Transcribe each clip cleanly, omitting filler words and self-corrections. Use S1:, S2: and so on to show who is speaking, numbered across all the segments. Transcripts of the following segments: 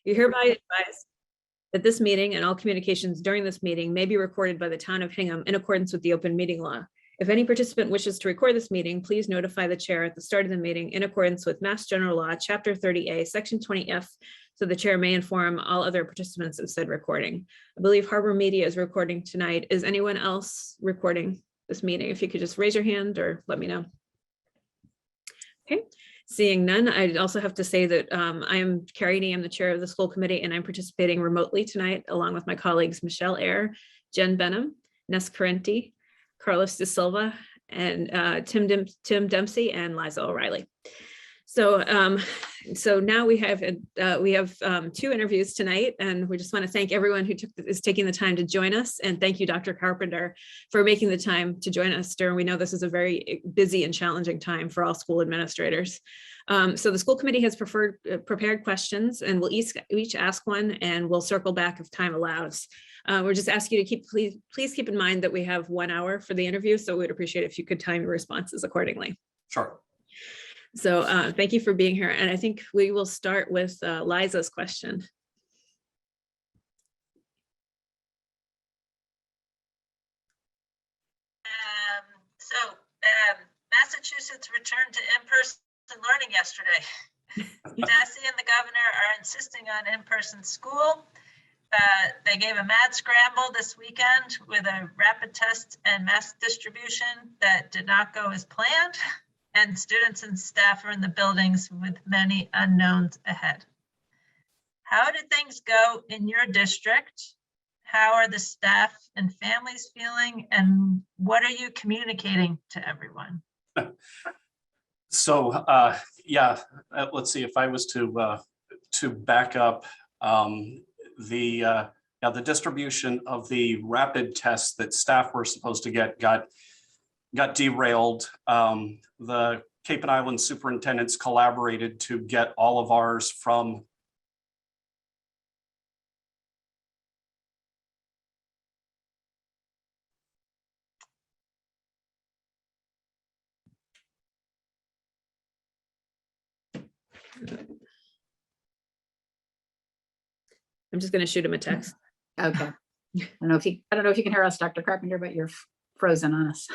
S1: You hereby advise that this meeting and all communications during this meeting may be recorded by the Town of Hingham in accordance with the open meeting law. If any participant wishes to record this meeting, please notify the chair at the start of the meeting in accordance with Mass General Law, Chapter 30A, Section 20F, so the chair may inform all other participants of said recording. I believe Harbor Media is recording tonight. Is anyone else recording this meeting? If you could just raise your hand or let me know. Okay. Seeing none, I also have to say that I am Carrie Nee, I'm the chair of the school committee, and I'm participating remotely tonight along with my colleagues Michelle Eyre, Jen Benham, Ness Carenti, Carlos De Silva, and Tim Dempsey, and Liza O'Reilly. So now we have two interviews tonight, and we just want to thank everyone who is taking the time to join us, and thank you, Dr. Carpenter, for making the time to join us during. We know this is a very busy and challenging time for all school administrators. So the school committee has prepared questions, and we'll each ask one, and we'll circle back if time allows. We're just asking you to please keep in mind that we have 1 hour for the interview, so we'd appreciate if you could time your responses accordingly.
S2: Sure.
S1: So thank you for being here. And I think we will start with Liza's question.
S3: Massachusetts returned to in-person learning yesterday. Desi and the governor are insisting on in-person school. They gave a mad scramble this weekend with a rapid test and mask distribution that did not go as planned. And students and staff are in the buildings with many unknowns ahead. How did things go in your district? How are the staff and families feeling? And what are you communicating to everyone?
S2: So, yeah, let's see, if I was to back up, the distribution of the rapid tests that staff were supposed to get got derailed. The Cape and Island superintendents collaborated to get all of ours from
S1: I'm just going to shoot him a text.
S4: Okay. I don't know if you can hear us, Dr. Carpenter, but you're frozen on us.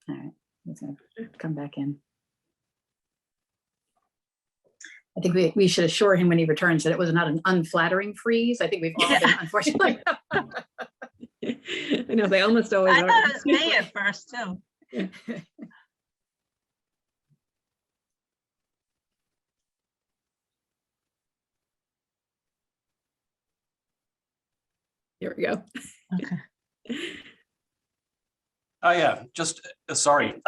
S4: All right, he's gonna come back in. I think we should assure him when he returns that it was not an unflattering freeze. I think we've all been, unfortunately.
S1: I know, they almost always
S3: I
S1: are.
S3: thought it was me at first too.
S1: Here we go.
S3: Okay.
S2: oh yeah, just sorry.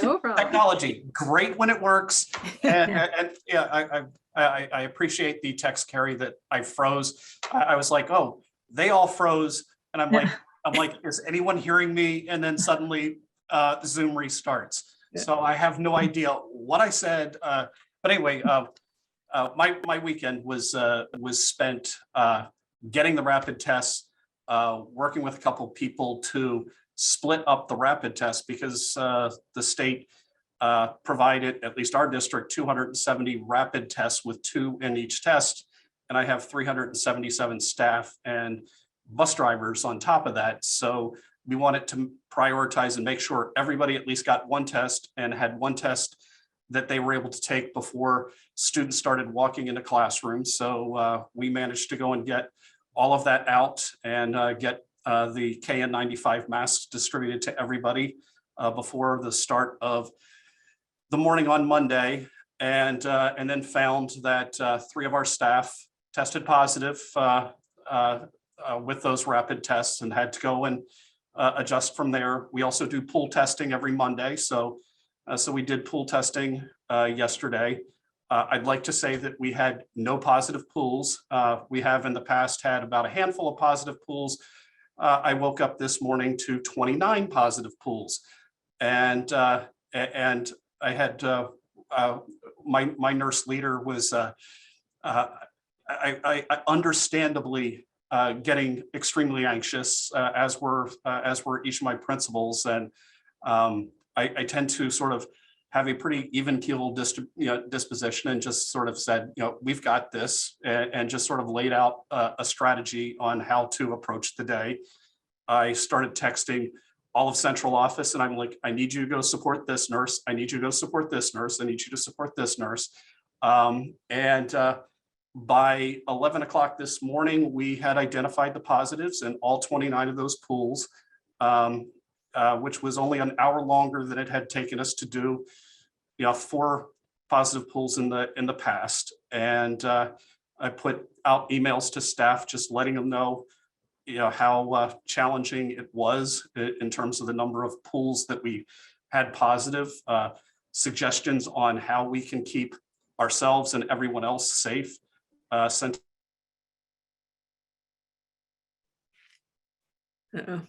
S4: No problem.
S2: Technology, great when it works, and yeah, I appreciate the text, Carrie, that I froze. I was like, oh, they all froze, and I'm like, is anyone hearing me? And then suddenly Zoom restarts.
S1: Yeah.
S2: So I have no idea what I said. But anyway, my weekend was spent getting the rapid tests, working with a couple of people to split up the rapid test because the state provided, at least our district, 270 rapid tests with 2 in each test. And I have 377 staff and bus drivers on top of that. So we wanted to prioritize and make sure everybody at least got 1 test and had 1 test that they were able to take before students started walking into classrooms. So we managed to go and get all of that out and get the KN95 masks distributed to everybody before the start of the morning on Monday, and then found that 3 of our staff tested positive with those rapid tests and had to go and adjust from there. We also do pool testing every Monday, so we did pool testing yesterday. I'd like to say that we had no positive pools. We have in the past had about a handful of positive pools, I woke up this morning to 29 positive pools. And I had my nurse leader was I understandably getting extremely anxious, as were each of my principals, and I tend to sort of have a pretty even-keeled disposition, and just sort of said, we've got this, and just sort of laid out a strategy on how to approach the day. I started texting all of central office, and I'm like, I need you to go support this nurse. I need you to go support this nurse. I need you to support this nurse. By 11 o'clock this morning, we had identified the positives in all 29 of those pools, which was only an hour longer than it had taken us to do 4 positive pools in the past. And I put out emails to staff, just letting them know how challenging it was in terms of the number of pools that we had positive, suggestions on how we can keep ourselves and everyone else safe. Sent
S1: Uh-oh.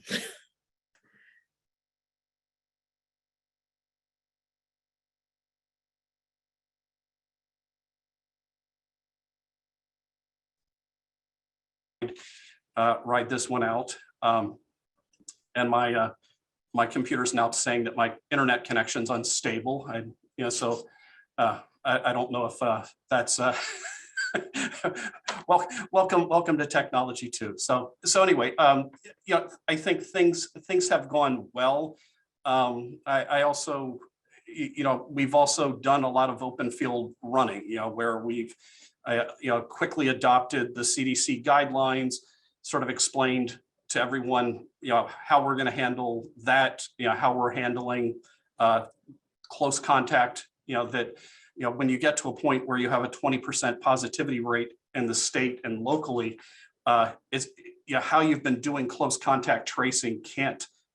S2: ride this one out. And my computer's now saying that my internet connection's unstable. So I don't know if that's welcome to technology too. So anyway, I think things have gone well. I also, we've also done a lot of open field running, where we've quickly adopted the CDC guidelines, sort of explained to everyone, how we're going to handle that, how we're handling close contact, that, when you get to a point where you have a 20% positivity rate in the state and locally, is how you've been doing close contact tracing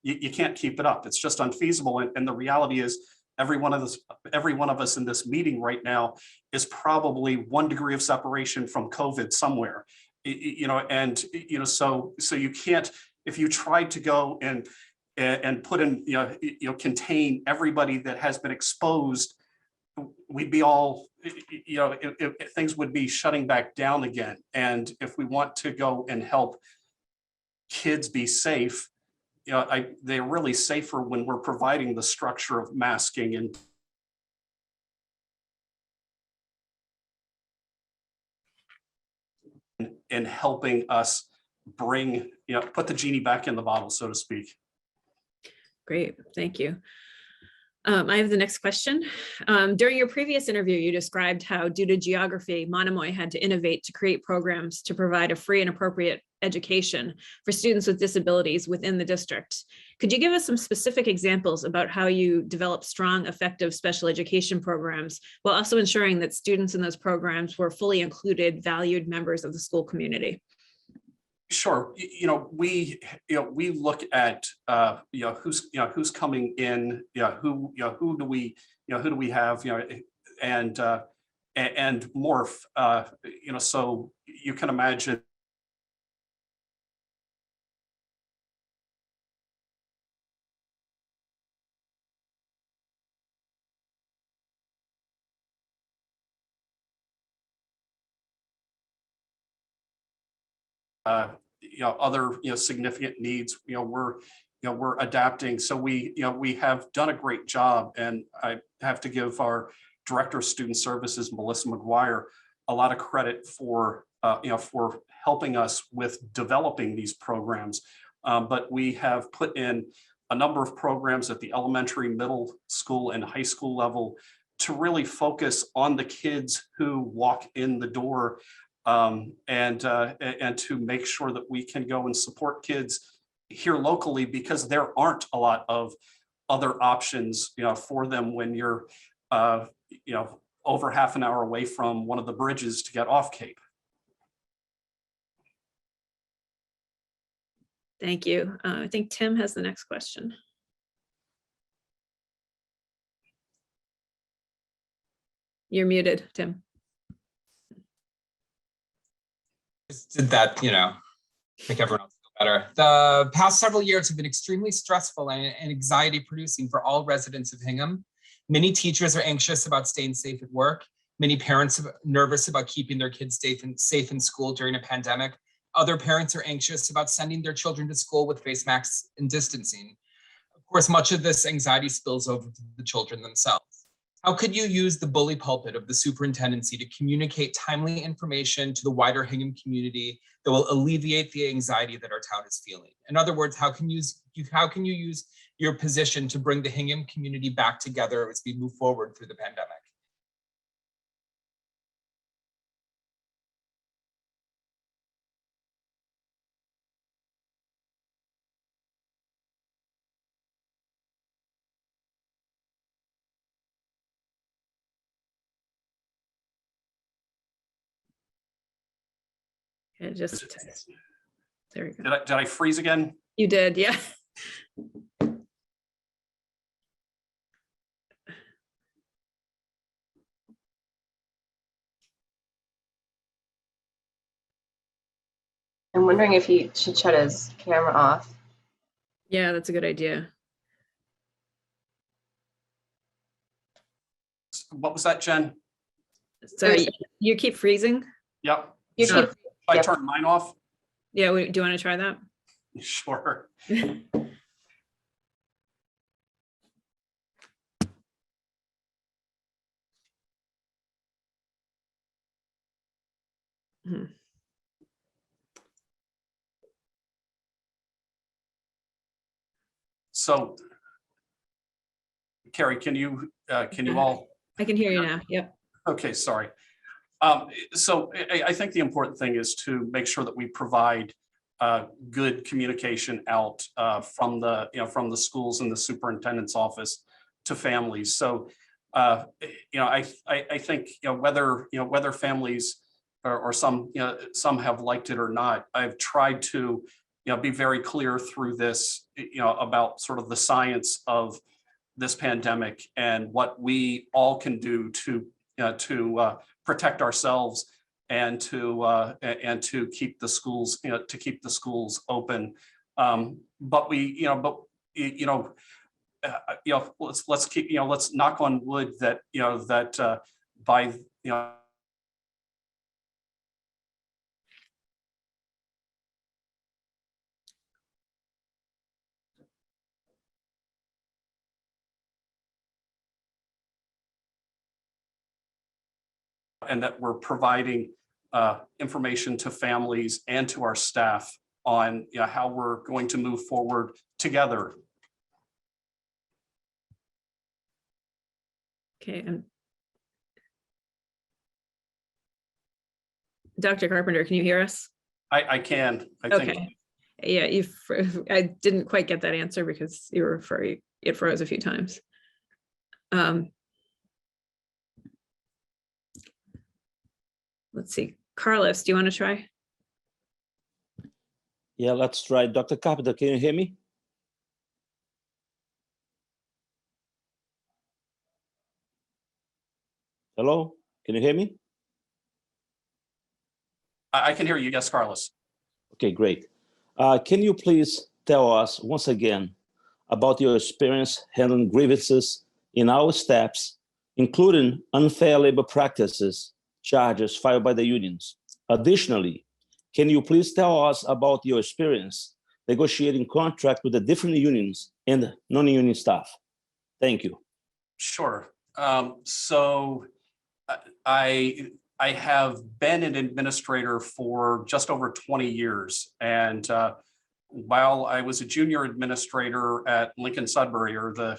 S2: you can't keep it up. It's just unfeasible. And the reality is every one of us in this meeting right now is probably 1 degree of separation from COVID somewhere. So you can't, if you tried to go and put in, contain everybody that has been exposed, we'd be all, things would be shutting back down again. And if we want to go and help kids be safe, they're really safer when we're providing the structure of masking and helping us bring, put the genie back in the bottle, so to speak.
S1: Great, thank you. I have the next question. During your previous interview, you described how, due to geography, Monomoy had to innovate to create programs to provide a free and appropriate education for students with disabilities within the district. Could you give us some specific examples about how you develop strong, effective special education programs while also ensuring that students in those programs were fully included, valued members of the school community?
S2: Sure. We look at, who's coming in, who do we have, and morph, so you can imagine other significant needs. We're adapting. So we have done a great job, and I have to give our Director of Student Services, Melissa McGuire, a lot of credit for for helping us with developing these programs. But we have put in a number of programs at the elementary, middle school, and high school level to really focus on the kids who walk in the door, and to make sure that we can go and support kids here locally, because there aren't a lot of other options, for them when you're, over half an hour away from one of the bridges to get off Cape.
S1: Thank you. I think Tim has the next question. You're muted, Tim.
S5: Did that, make everyone else feel Better. The past several years have been extremely stressful and anxiety producing for all residents of Hingham. Many teachers are anxious about staying safe at work. Many parents are nervous about keeping their kids safe in school during a pandemic. Other parents are anxious about sending their children to school with face masks and distancing. Of course, much of this anxiety spills over to the children themselves. How could you use the bully pulpit of the superintendency to communicate timely information to the wider Hingham community that will alleviate the anxiety that our town is feeling? In other words, how can you use your position to bring the Hingham community back together as we move forward through the pandemic?
S1: It just, there we go.
S2: Did I freeze again?
S1: You did, yeah.
S6: I'm wondering if he should shut his camera off.
S1: Yeah, that's a good idea.
S2: What was that, Jen?
S1: Sorry, you keep freezing?
S2: Yep.
S6: You
S2: Sure.
S6: keep,
S2: Should I
S6: yeah.
S2: turn mine off?
S1: Yeah, do you want to try that?
S2: Sure.
S1: Mhm.
S2: So, Carrie, can you all?
S1: I can hear you now. Yep.
S2: Okay, sorry. So I think the important thing is to make sure that we provide good communication out from the schools and the superintendent's office to families. So I think whether families or some have liked it or not, I've tried to be very clear through this about sort of the science of this pandemic and what we all can do to protect ourselves and to keep the schools open. But let's knock on wood that by and that we're providing information to families and to our staff on how we're going to move forward together.
S1: Okay. And Dr. Carpenter, can you hear us?
S2: I can. I think.
S1: Okay. Yeah, I didn't quite get that answer because it froze a few times. Let's see. Carlos, do you want to try?
S7: Yeah, let's try. Dr. Carpenter, can you hear me? Hello, can you hear me?
S2: I can hear you. Yes, Carlos.
S7: Okay, great. Can you please tell us once again about your experience handling grievances in our steps, including unfair labor practices, charges filed by the unions? Additionally, can you please tell us about your experience negotiating contract with the different unions and non-union staff? Thank you.
S2: Sure. So I have been an administrator for just over 20 years. And while I was a junior administrator at Lincoln Sudbury, or a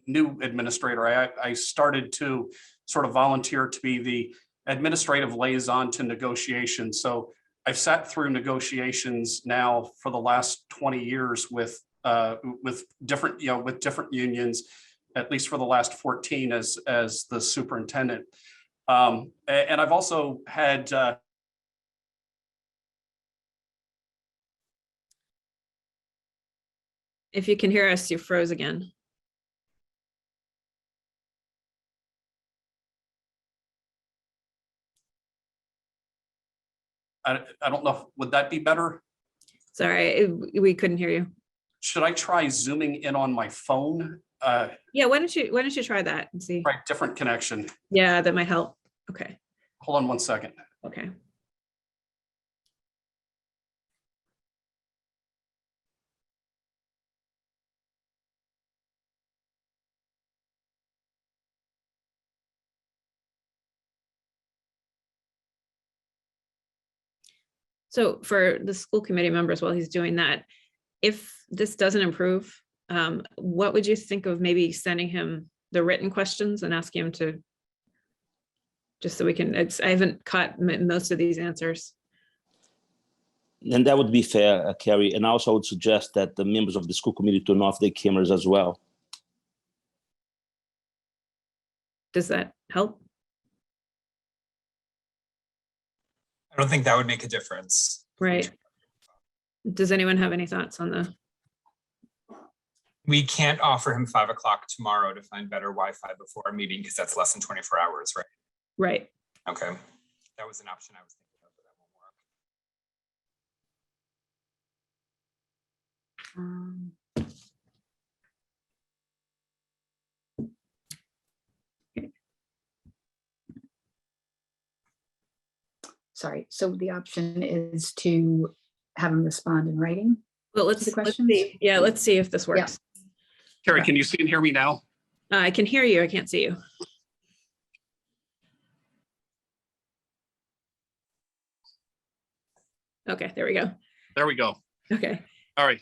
S2: new administrator, I started to sort of volunteer to be the administrative liaison to negotiations. So I've sat through negotiations now for the last 20 years with different unions, at least for the last 14 as the superintendent. And I've also had
S1: If you can hear us, you froze again.
S2: I don't know, would that be better?
S1: Sorry, we couldn't hear you.
S2: Should I try zooming in on my phone?
S1: Yeah, why don't you try that and see?
S2: Try different connection.
S1: Yeah, that might help. Okay,
S2: Hold on 1 second.
S1: okay. So for the school committee members, while he's doing that, if this doesn't improve, what would you think of maybe sending him the written questions and asking him to, just so we can, I haven't caught most of these answers.
S7: And that would be fair, Carrie. And also I would suggest that the members of the school committee turn off their cameras as well.
S1: Does that help?
S5: I don't think that would make a difference.
S1: Right. Does anyone have any thoughts on the?
S5: We can't offer him 5 o'clock tomorrow to find better Wi-Fi before our meeting because that's less than 24 hours, right?
S1: Right.
S5: Okay. That was an option I was thinking of, but that won't work.
S4: Sorry, so the option is to have him respond in writing?
S1: Well,
S4: the
S1: let's
S4: questions?
S1: see. Yeah, let's see if this works.
S2: Carrie, can you see and hear me now?
S1: I can hear you. I can't see you. Okay, there we go.
S2: There we go.
S1: Okay.
S2: All right.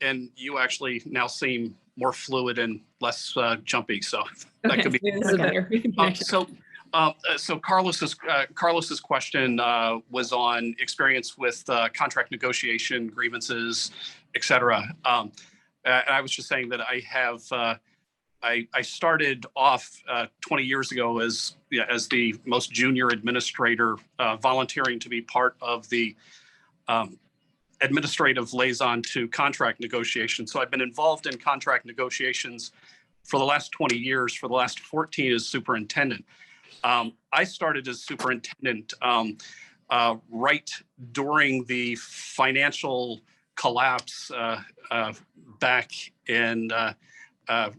S2: And you actually now seem more fluid and less jumpy. So that
S1: Okay,
S2: could be.
S1: maybe this is
S4: Okay.
S1: better.
S2: So Carlos's question was on experience with contract negotiation, grievances, et cetera. And I was just saying that I have, I started off 20 years ago as the most junior administrator, volunteering to be part of the administrative liaison to contract negotiations. So I've been involved in contract negotiations for the last 20 years, for the last 14 as superintendent. I started as superintendent right during the financial collapse back in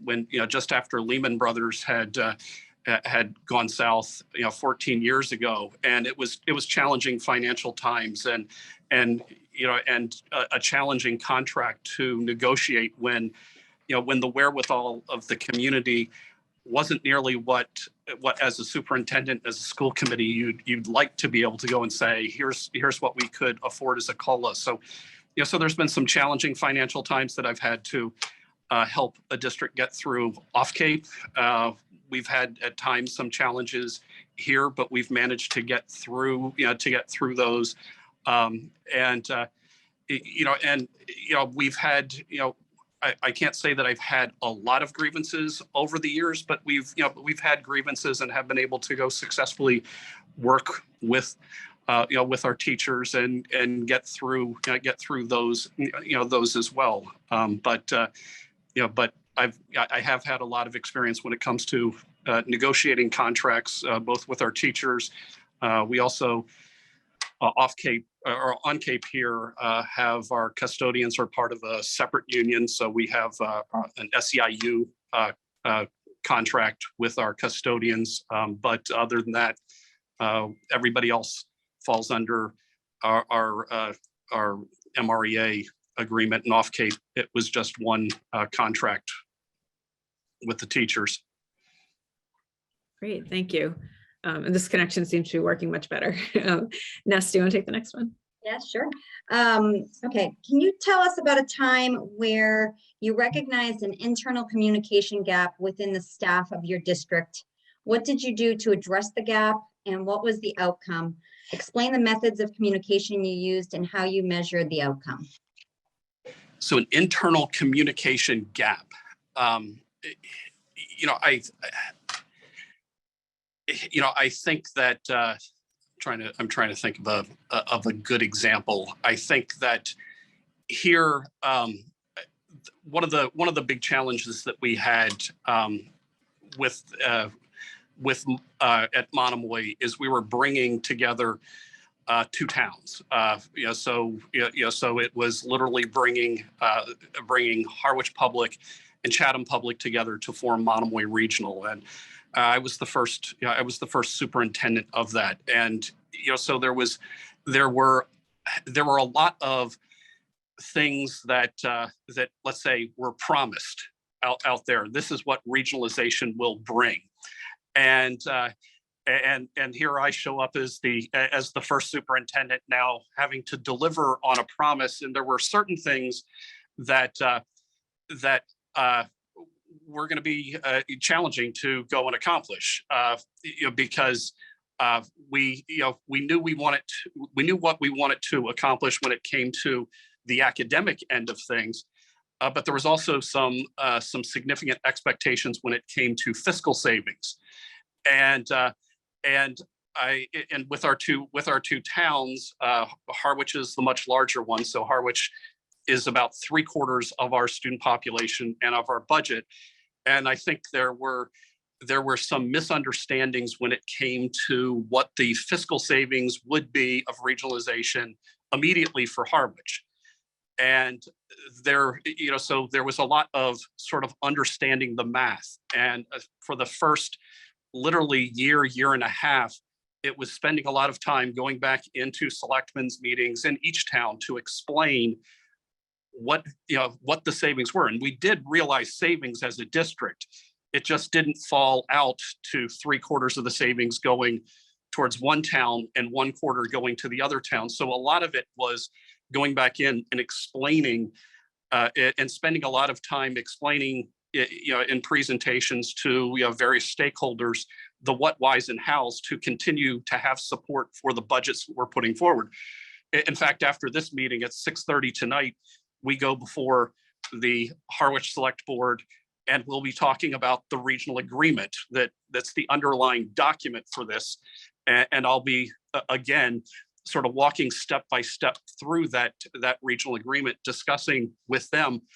S2: when, just after Lehman Brothers had gone south, 14 years ago, and it was challenging financial times and a challenging contract to negotiate when the wherewithal of the community wasn't nearly what as a superintendent, as a school committee, you'd like to be able to go and say, here's what we could afford as a COLA. So, so there's been some challenging financial times that I've had to help a district get through off Cape. We've had at times some challenges here, but we've managed to get through, those. We've had, I can't say that I've had a lot of grievances over the years, but we've had grievances and have been able to go successfully work with, with our teachers and get through those, those as well. But I have had a lot of experience when it comes to negotiating contracts, both with our teachers. We also off Cape or on Cape here have our custodians are part of a separate union. So we have an SEIU contract with our custodians. But other than that, everybody else falls under our MREA agreement. And off Cape, it was just one contract with the teachers.
S1: Great, thank you. And this connection seems to be working much better. Ness, do you want to take the next one?
S8: Yeah, sure. Okay, can you tell us about a time where you recognized an internal communication gap within the staff of your district? What did you do to address the gap and what was the outcome? Explain the methods of communication you used and how you measured the outcome.
S2: So an internal communication gap. I think that I'm trying to think of a good example. I think that here, one of the big challenges that we had with at Monomoy is we were bringing together two towns. So it was literally bringing Harwich Public and Chatham Public together to form Monomoy Regional, and I was the first superintendent of that. And so there were a lot of things that let's say were promised out there. This is what regionalization will bring, and here I show up as the first superintendent now, having to deliver on a promise. And there were certain things that were going to be challenging to go and accomplish, because we knew what we wanted to accomplish when it came to the academic end of things, but there was also some significant expectations when it came to fiscal savings, and with our two towns, Harwich is the much larger one. So Harwich is about 3/4 of our student population and of our budget. And I think there were some misunderstandings when it came to what the fiscal savings would be of regionalization immediately for Harwich. And so there was a lot of sort of understanding the math. And for the first literally year and a half, it was spending a lot of time going back into selectmen's meetings in each town to explain what the savings were. And we did realize savings as a district. It just didn't fall out to 3/4 of the savings going towards one town and 1/4 going to the other town. So a lot of it was going back in and explaining and spending a lot of time explaining in presentations to various stakeholders the what, whys, and hows to continue to have support for the budgets we're putting forward. In fact, after this meeting at 6:30 tonight, we go before the Harwich Select Board, and we'll be talking about the regional agreement that's the underlying document for this. And I'll be again sort of walking step by step through that regional agreement, discussing with them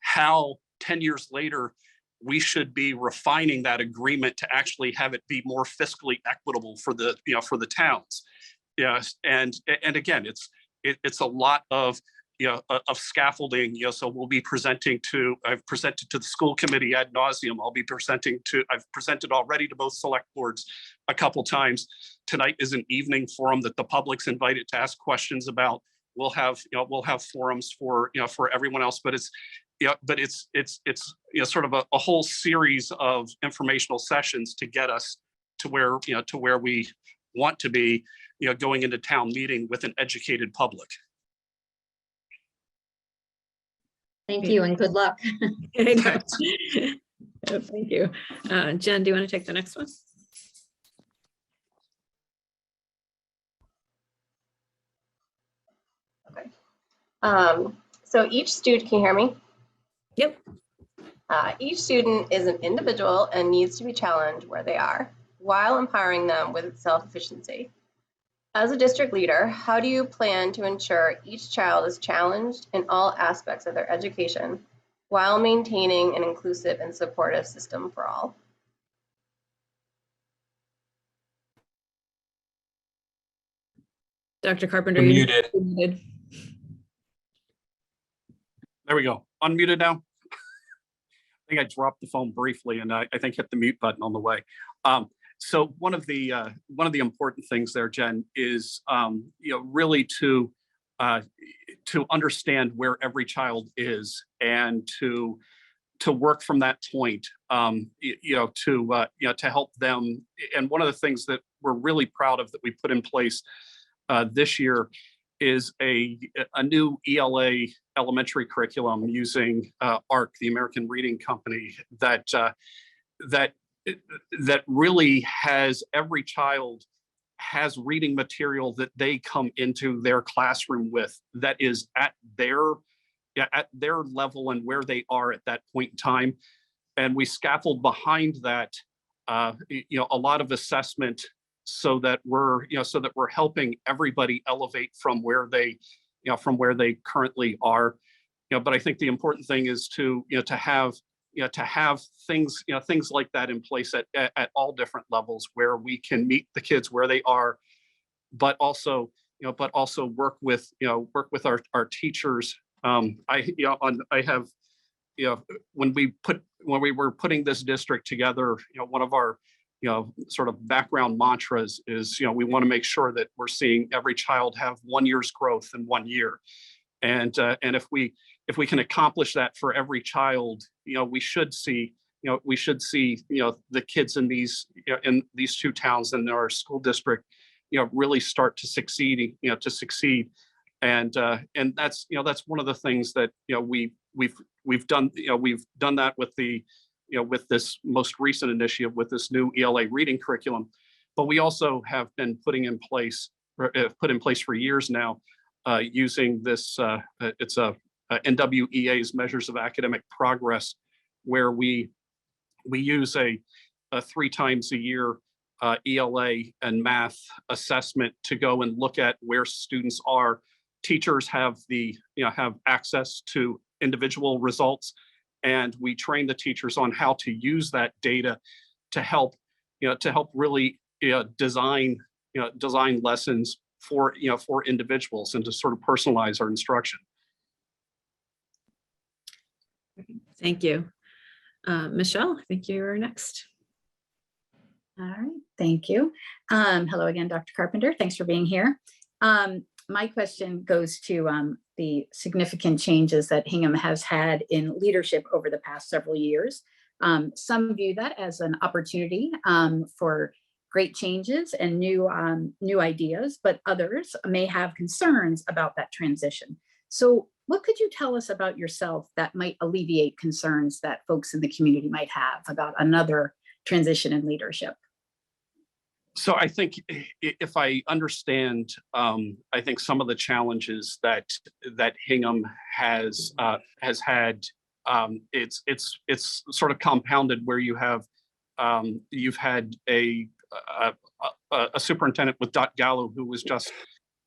S2: how 10 years later we should be refining that agreement to actually have it be more fiscally equitable for the towns. Yes, and again, it's a lot of scaffolding. So we'll be I've presented to the school committee ad nauseum. I've presented already to both select boards a couple times. Tonight is an evening forum that the public's invited to ask questions about. We'll have forums for everyone else, but it's sort of a whole series of informational sessions to get us to where we want to be, going into town meeting with an educated public.
S8: Thank you and good luck.
S1: I know. Yeah, thank you. Jen, do you want to take the next one?
S6: Okay. So each student, can you hear me?
S1: Yep.
S6: Each student is an individual and needs to be challenged where they are, while empowering them with self-efficiency. As a district leader, how do you plan to ensure each child is challenged in all aspects of their education while maintaining an inclusive and supportive system for all?
S1: Dr. Carpenter,
S5: You're
S1: you're muted.
S2: There we go. Unmuted now. I think I dropped the phone briefly, and I think hit the mute button on the way. So one of the important things there, Jen, is really to understand where every child is, and to work from that point, to help them. And one of the things that we're really proud of that we put in place this year is a new Ela Elementary Curriculum using ARC, the American Reading Company, that really has every child has reading material that they come into their classroom with that is at their level and where they are at that point in time. And we scaffold behind that a lot of assessment so that we're helping everybody elevate from where they currently are. But I think the important thing is to have things like that in place at all different levels, where we can meet the kids where they are, but also but also work with our teachers. I have, when we were putting this district together, one of our sort of background mantras is, we want to make sure that we're seeing every child have 1 year's growth in 1 year. And if we can accomplish that for every child, we should see the kids in these two towns in our school district, really start to succeed, and that's one of the things that we've done. We've done that with with this most recent initiative with this new ELA reading curriculum, but we also have been put in place for years now, using this. It's NWEA's measures of academic progress, where we use a 3 times a year ELA and math assessment to go and look at where students are. Teachers have have access to individual results, and we train the teachers on how to use that data to help really design lessons for individuals, and to sort of personalize our instruction.
S1: Thank you. Michelle, I think you're next.
S4: All right, thank you. Hello again, Dr. Carpenter. Thanks for being here. My question goes to the significant changes that Hingham has had in leadership over the past several years. Some view that as an opportunity for great changes and new ideas, but others may have concerns about that transition. So what could you tell us about yourself that might alleviate concerns that folks in the community might have about another transition in leadership?
S2: So I think if I understand, I think some of the challenges that Hingham has had, it's sort of compounded, where you've had a superintendent with Gallo who was just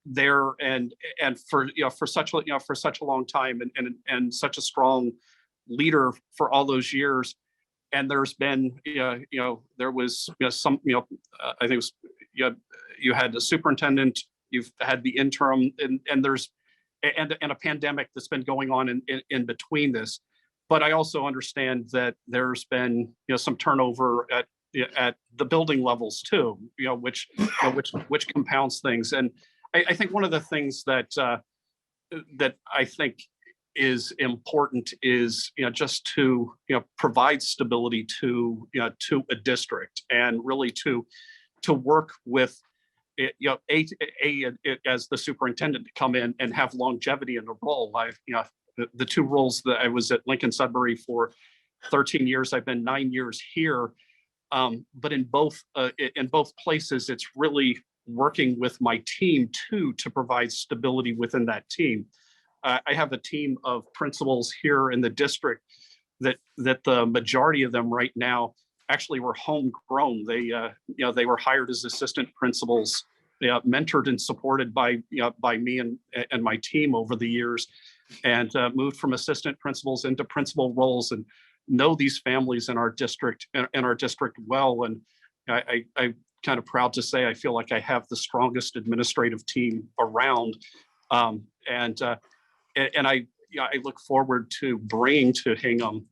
S2: there and for such a long time, and such a strong leader for all those years. And there's been, there was some, I think it was, you had the superintendent, you've had the interim, and there's a pandemic that's been going on in between this. But I also understand that there's been some turnover at the building levels too, which compounds things. And I think one of the things that I think is important is just to provide stability to a district, and really to work with as the superintendent to come in and have longevity in the role. The 2 roles that I was at Lincoln Sudbury for 13 years, I've been 9 years here, but in both places, it's really working with my team too to provide stability within that team. I have a team of principals here in the district that the majority of them right now actually were homegrown. They were hired as assistant principals, mentored and supported by me and my team over the years, and moved from assistant principals into principal roles, and know these families in our district well. And I'm kind of proud to say I feel like I have the strongest administrative team around, and I look forward to bringing to Hingham,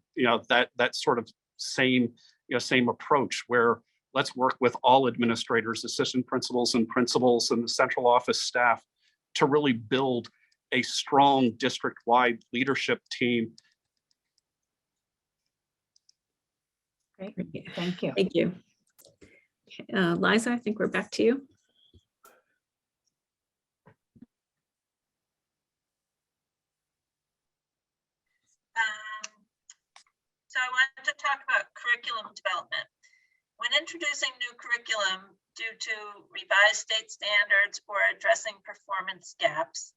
S2: that sort of same approach, where let's work with all administrators, assistant principals, and principals, and the central office staff to really build a strong district-wide leadership team.
S4: Great, thank you.
S1: Thank you. Liza, I think we're back to you.
S3: So I wanted to talk about curriculum development. When introducing new curriculum due to revised state standards or addressing performance gaps,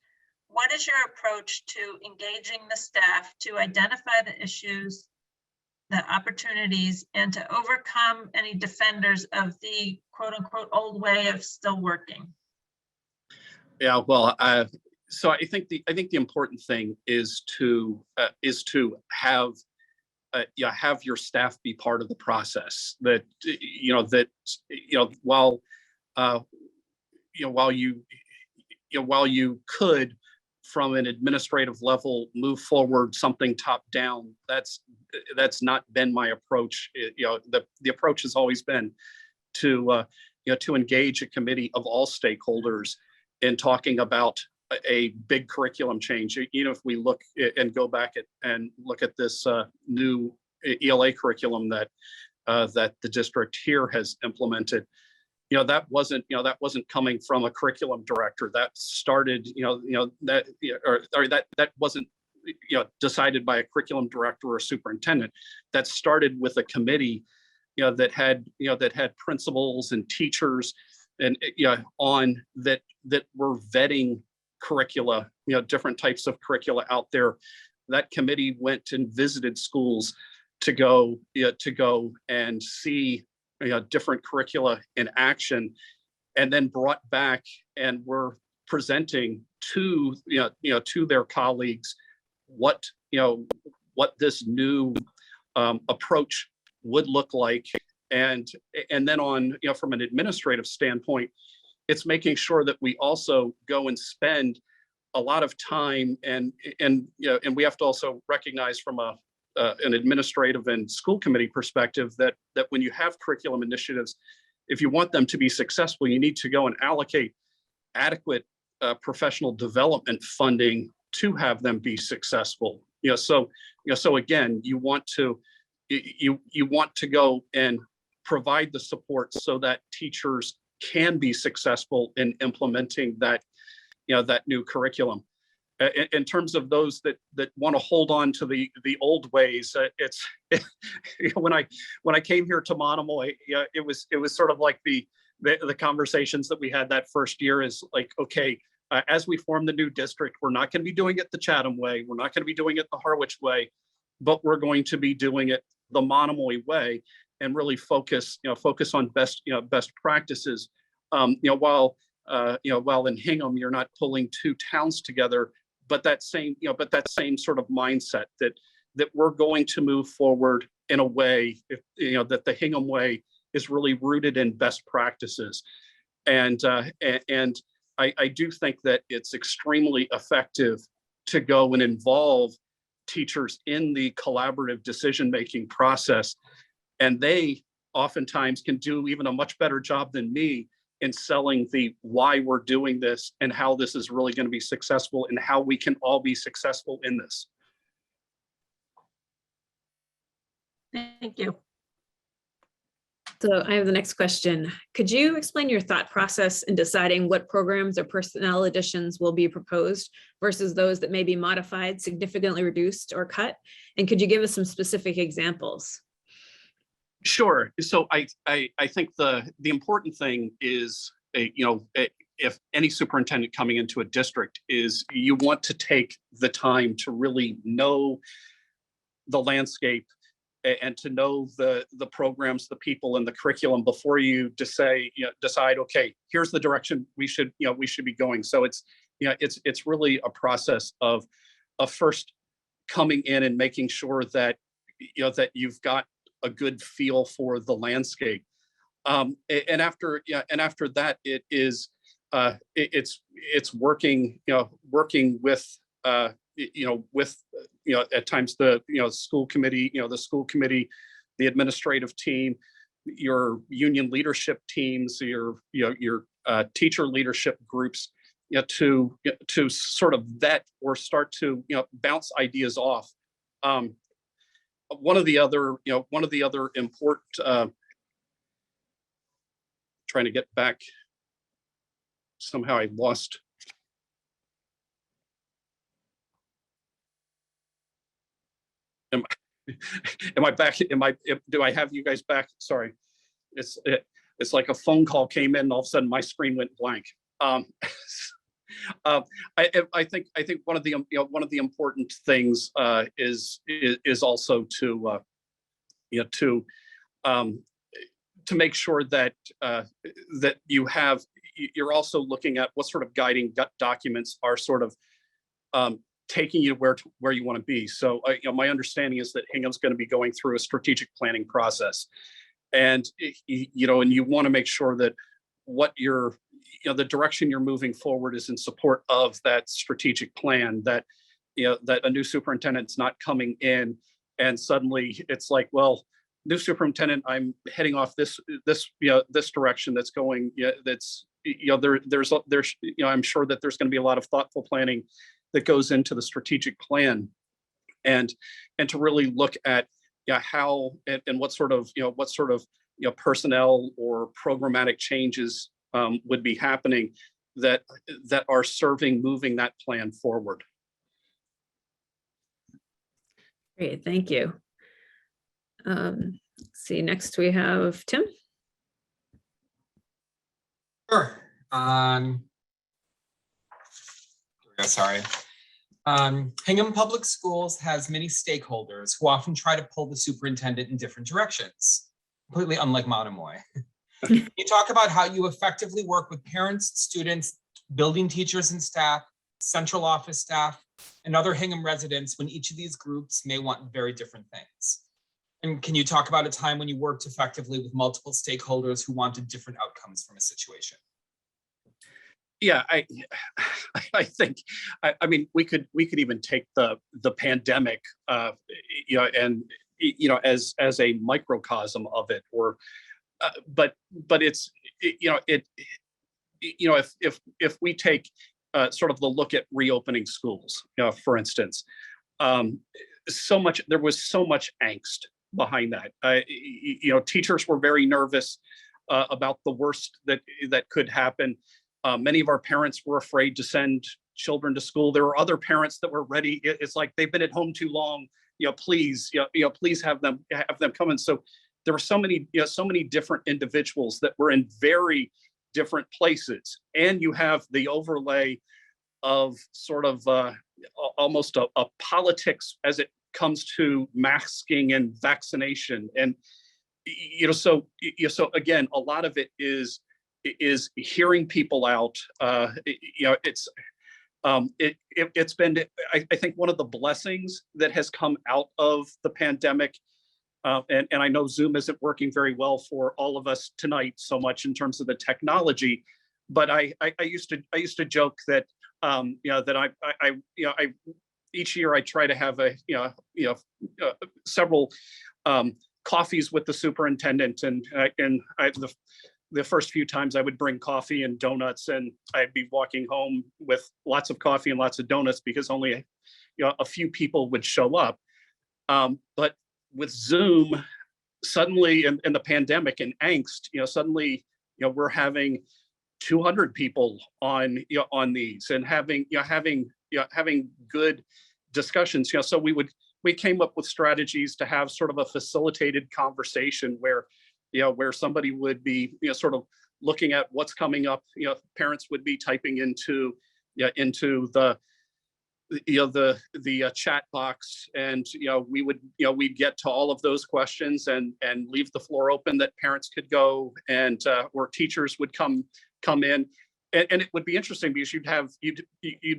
S3: what is your approach to engaging the staff to identify the issues, the opportunities, and to overcome any defenders of the quote unquote old way of still working?
S2: Yeah, well, so I think the important thing is to have your staff be part of the process. That while while you could from an administrative level move forward something top down, that's not been my approach. The approach has always been to to engage a committee of all stakeholders in talking about a big curriculum change. If we look and go back and look at this new ELA curriculum that the district here has implemented, that wasn't coming from a curriculum director. That started, that wasn't, decided by a curriculum director or a superintendent. That started with a committee, that had principals and teachers and on that were vetting curricula, different types of curricula out there. That committee went and visited schools to go and see different curricula in action, and then brought back and were presenting to to their colleagues what this new approach would look like. And then on, from an administrative standpoint, it's making sure that we also go and spend a lot of time, and we have to also recognize from an administrative and school committee perspective that when you have curriculum initiatives, if you want them to be successful, you need to go and allocate adequate professional development funding to have them be successful. So again, you want to go and provide the support so that teachers can be successful in implementing that new curriculum. In terms of those that want to hold on to the old ways, it's when I came here to Monomoy, it was sort of like the conversations that we had that first year is like, okay, as we form the new district, we're not going to be doing it the Chatham way, we're not going to be doing it the Harwich way, but we're going to be doing it the Monomoy way, and really focus on best practices. While in Hingham you're not pulling two towns together, but that same sort of mindset that we're going to move forward in a way, that the Hingham way is really rooted in best practices. And I do think that it's extremely effective to go and involve teachers in the collaborative decision-making process. And they oftentimes can do even a much better job than me in selling the why we're doing this and how this is really going to be successful and how we can all be successful in this.
S3: Thank you.
S1: So I have the next question. Could you explain your thought process in deciding what programs or personnel additions will be proposed versus those that may be modified, significantly reduced, or cut? And could you give us some specific examples?
S2: Sure. So I think the important thing is, if any superintendent coming into a district, is you want to take the time to really know the landscape and to know the programs, the people, and the curriculum before you decide, okay, here's the direction we should be going. So it's really a process of first coming in and making sure that that you've got a good feel for the landscape, and after that, it is it's working with at times the school committee, the administrative team, your union leadership teams, your teacher leadership groups, to sort of vet or start to bounce ideas off. One of the other important, trying to get back, somehow I lost. Am I back? Do I have you guys back? Sorry, it's like a phone call came in and all of a sudden my screen went blank. I think one of the important things is also to make sure that that you're also looking at what sort of guiding documents are sort of taking you where you want to be. So my understanding is that Hingham's going to be going through a strategic planning process, and and you want to make sure that what you're, the direction you're moving forward is in support of that strategic plan, that, that a new superintendent's not coming in and suddenly it's like, well, new superintendent, I'm heading off this direction that's going, that's, there's, I'm sure that there's going to be a lot of thoughtful planning that goes into the strategic plan, and to really look at how and what sort of personnel or programmatic changes would be happening that are moving that plan forward.
S1: Great, thank you. Let's see, next we have Tim.
S5: Sure. Sorry. Hingham Public Schools has many stakeholders who often try to pull the superintendent in different directions, completely unlike Monomoy. You talk about how you effectively work with parents, students, building teachers and staff, central office staff, and other Hingham residents when each of these groups may want very different things. And can you talk about a time when you worked effectively with multiple stakeholders who wanted different outcomes from a situation?
S2: Yeah, I think, I mean, we could even take the pandemic, and as a microcosm of it, or, but it's, if we take sort of the look at reopening schools, for instance, there was so much angst behind that. Teachers were very nervous about the worst that could happen. Many of our parents were afraid to send children to school. There were other parents that were ready. It's like, they've been at home too long. Please, please have them come in. So there were so many different individuals that were in very different places, and you have the overlay of sort of almost a politics as it comes to masking and vaccination, and so again, a lot of it is hearing people out. It's been, I think, one of the blessings that has come out of the pandemic. And I know Zoom isn't working very well for all of us tonight so much in terms of the technology, but I used to joke that that I each year I try to have several coffees with the superintendent, and the first few times I would bring coffee and donuts, and I'd be walking home with lots of coffee and lots of donuts because only a few people would show up. But with Zoom, suddenly, in the pandemic and angst, suddenly, we're having 200 people on these, and having good discussions. So we came up with strategies to have sort of a facilitated conversation where somebody would be sort of looking at what's coming up. Parents would be typing into the chat box, and we'd get to all of those questions and leave the floor open that parents could go, and or teachers would come in, and it would be interesting because you'd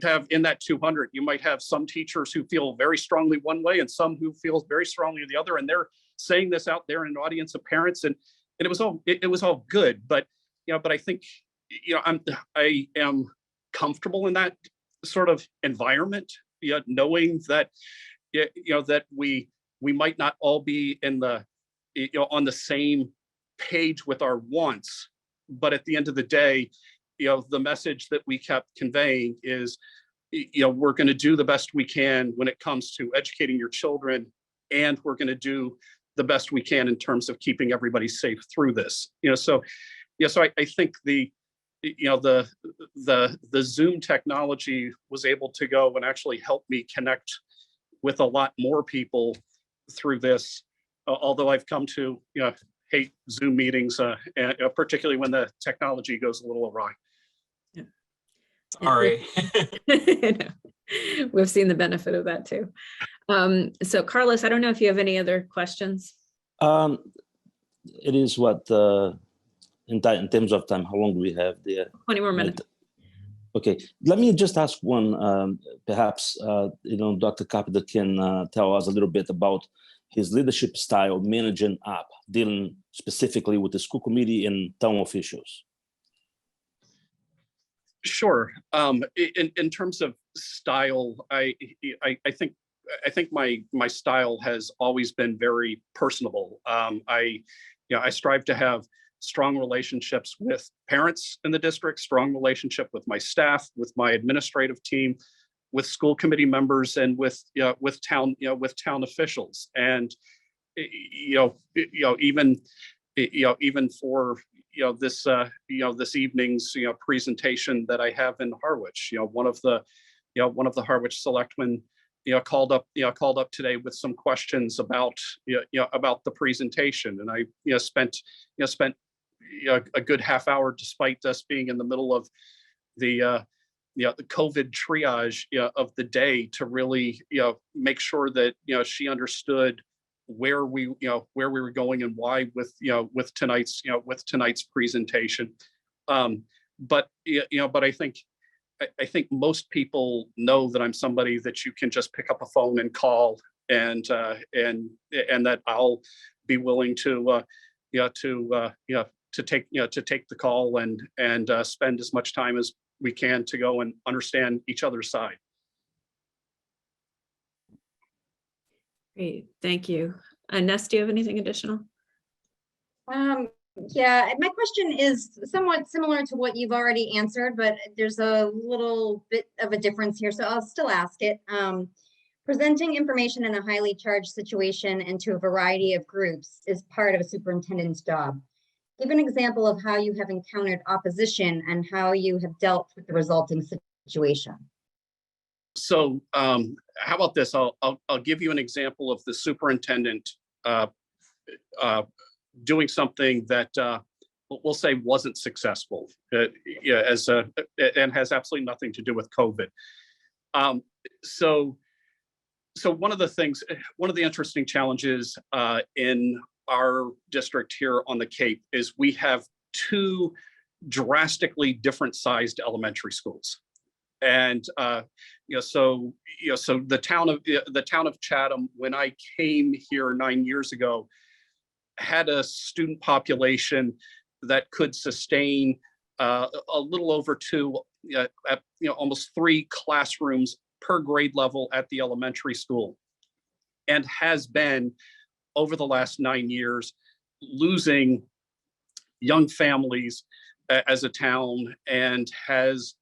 S2: have in that 200, you might have some teachers who feel very strongly one way and some who feel very strongly the other, and they're saying this out there in an audience of parents, and it was all good, but I think I am comfortable in that sort of environment, knowing that that we might not all be in the on the same page with our wants, but at the end of the day, the message that we kept conveying is we're going to do the best we can when it comes to educating your children, and we're going to do the best we can in terms of keeping everybody safe through this. So I think the Zoom technology was able to go and actually help me connect with a lot more people through this, although I've come to hate Zoom meetings, and particularly when the technology goes a little awry.
S5: Sorry.
S1: We've seen the benefit of that too. So Carlos, I don't know if you have any other questions.
S7: It is what in terms of time, how long do we have there?
S1: 20 more minutes.
S7: Okay, let me just ask one. Perhaps Dr. Carpenter can tell us a little bit about his leadership style managing up, dealing specifically with the school committee and town officials.
S2: Sure. In terms of style, I think my style has always been very personable. I strive to have strong relationships with parents in the district, strong relationship with my staff, with my administrative team, with school committee members, and with town officials. And even for this evening's presentation that I have in Harwich, one of the Harwich selectmen called up today with some questions about the presentation, and I spent a good half hour, despite us being in the middle of the COVID triage of the day, to really make sure that she understood where we were going and why with tonight's presentation. But I think most people know that I'm somebody that you can just pick up a phone and call, and that I'll be willing to take the call and spend as much time as we can to go and understand each other's side.
S1: Great, thank you. Ness, do you have anything additional?
S8: Yeah, my question is somewhat similar to what you've already answered, but there's a little bit of a difference here, so I'll still ask it. Presenting information in a highly charged situation and to a variety of groups is part of a superintendent's job. Give an example of how you have encountered opposition and how you have dealt with the resulting situation.
S2: So how about this? I'll give you an example of the superintendent doing something that we'll say wasn't successful, and has absolutely nothing to do with COVID. So one of the interesting challenges in our district here on the Cape is we have two drastically different sized elementary schools. And so the town of Chatham, when I came here 9 years ago, had a student population that could sustain a little over almost 3 classrooms per grade level at the elementary school, and has been, over the last 9 years, losing young families as a town, and has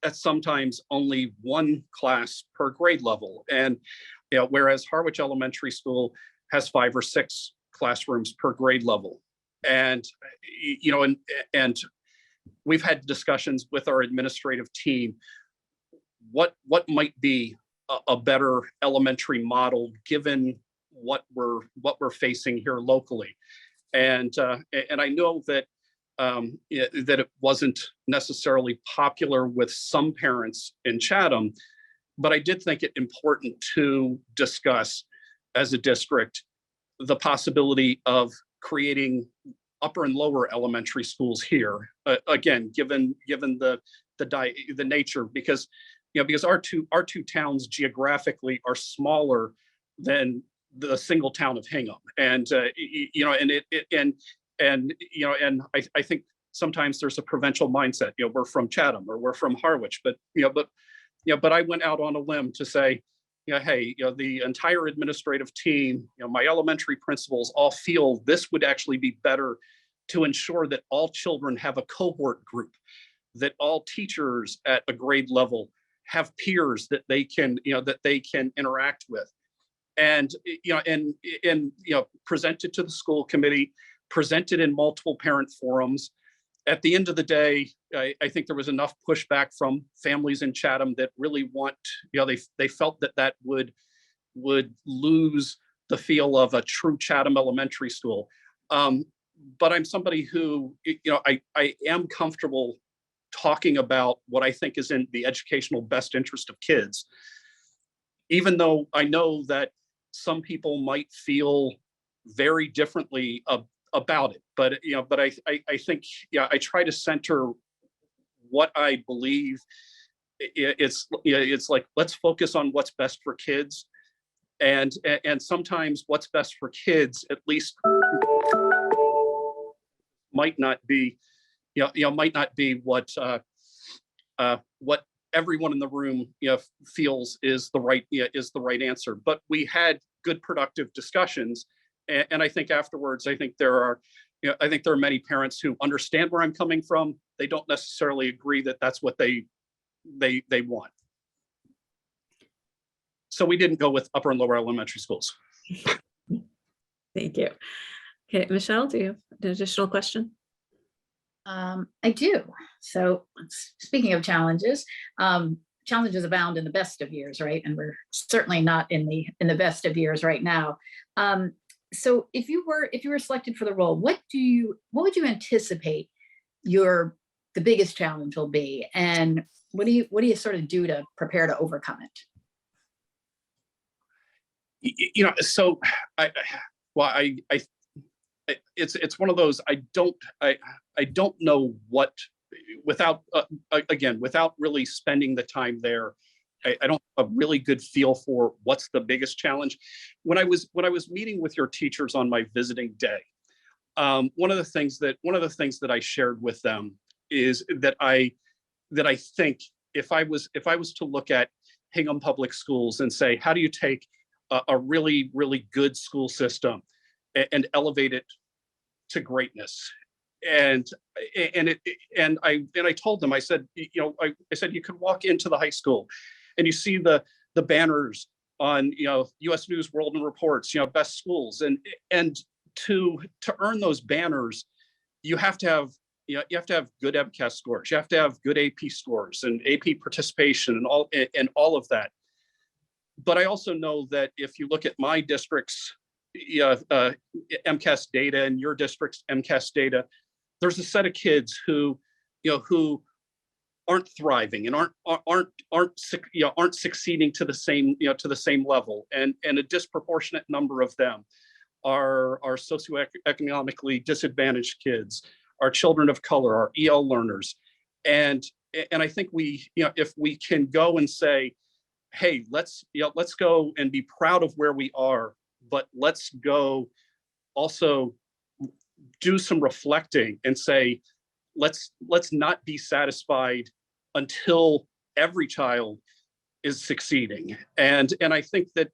S2: at sometimes only 1 class per grade level. And whereas Harwich Elementary School has 5 or 6 classrooms per grade level. And and we've had discussions with our administrative team, what might be a better elementary model given what we're facing here locally. And I know that that it wasn't necessarily popular with some parents in Chatham, but I did think it important to discuss as a district the possibility of creating upper and lower elementary schools here. Again, given the nature, because our two towns geographically are smaller than the single town of Hingham, and I think sometimes there's a provincial mindset. We're from Chatham or we're from Harwich, but I went out on a limb to say, hey, the entire administrative team, my elementary principals all feel this would actually be better to ensure that all children have a cohort group, that all teachers at a grade level have peers that they can interact with, and presented to the school committee, presented in multiple parent forums. At the end of the day, I think there was enough pushback from families in Chatham that really they felt that would lose the feel of a true Chatham elementary school. But I'm somebody who, I am comfortable talking about what I think is in the educational best interest of kids, even though I know that some people might feel very differently about it. But I think I try to center what I believe. It's like, let's focus on what's best for kids, and sometimes what's best for kids at least might not be what what everyone in the room feels is the right answer. But we had good, productive discussions, and I think afterwards, I think there are many parents who understand where I'm coming from. They don't necessarily agree that that's what they want. So we didn't go with upper and lower elementary schools.
S1: Thank you. Okay, Michelle, do you have an additional question?
S4: I do. So speaking of challenges, challenges abound in the best of years, right? And we're certainly not in the best of years right now. So if you were selected for the role, what would you anticipate the biggest challenge will be, and what do you sort of do to prepare to overcome it?
S2: So it's one of those, I don't know what, without really spending the time there, I don't have a really good feel for what's the biggest challenge. When I was meeting with your teachers on my visiting day, one of the things that I shared with them is that I think if I was to look at Hingham Public Schools and say, how do you take a really, really good school system and elevate it to greatness? And I told them, I said, I said you could walk into the high school and you see the banners on US News, World and Reports, best schools, and to earn those banners, you have to have good MCAS scores, you have to have good AP scores and AP participation and all of that. But I also know that if you look at my district's MCAS data and your district's MCAS data, there's a set of kids who aren't thriving and aren't succeeding to the same level, and a disproportionate number of them are socioeconomically disadvantaged kids, are children of color, are EL learners, and I think if we can go and say, hey, let's go and be proud of where we are, but let's go also do some reflecting and say, let's not be satisfied until every child is succeeding. And I think that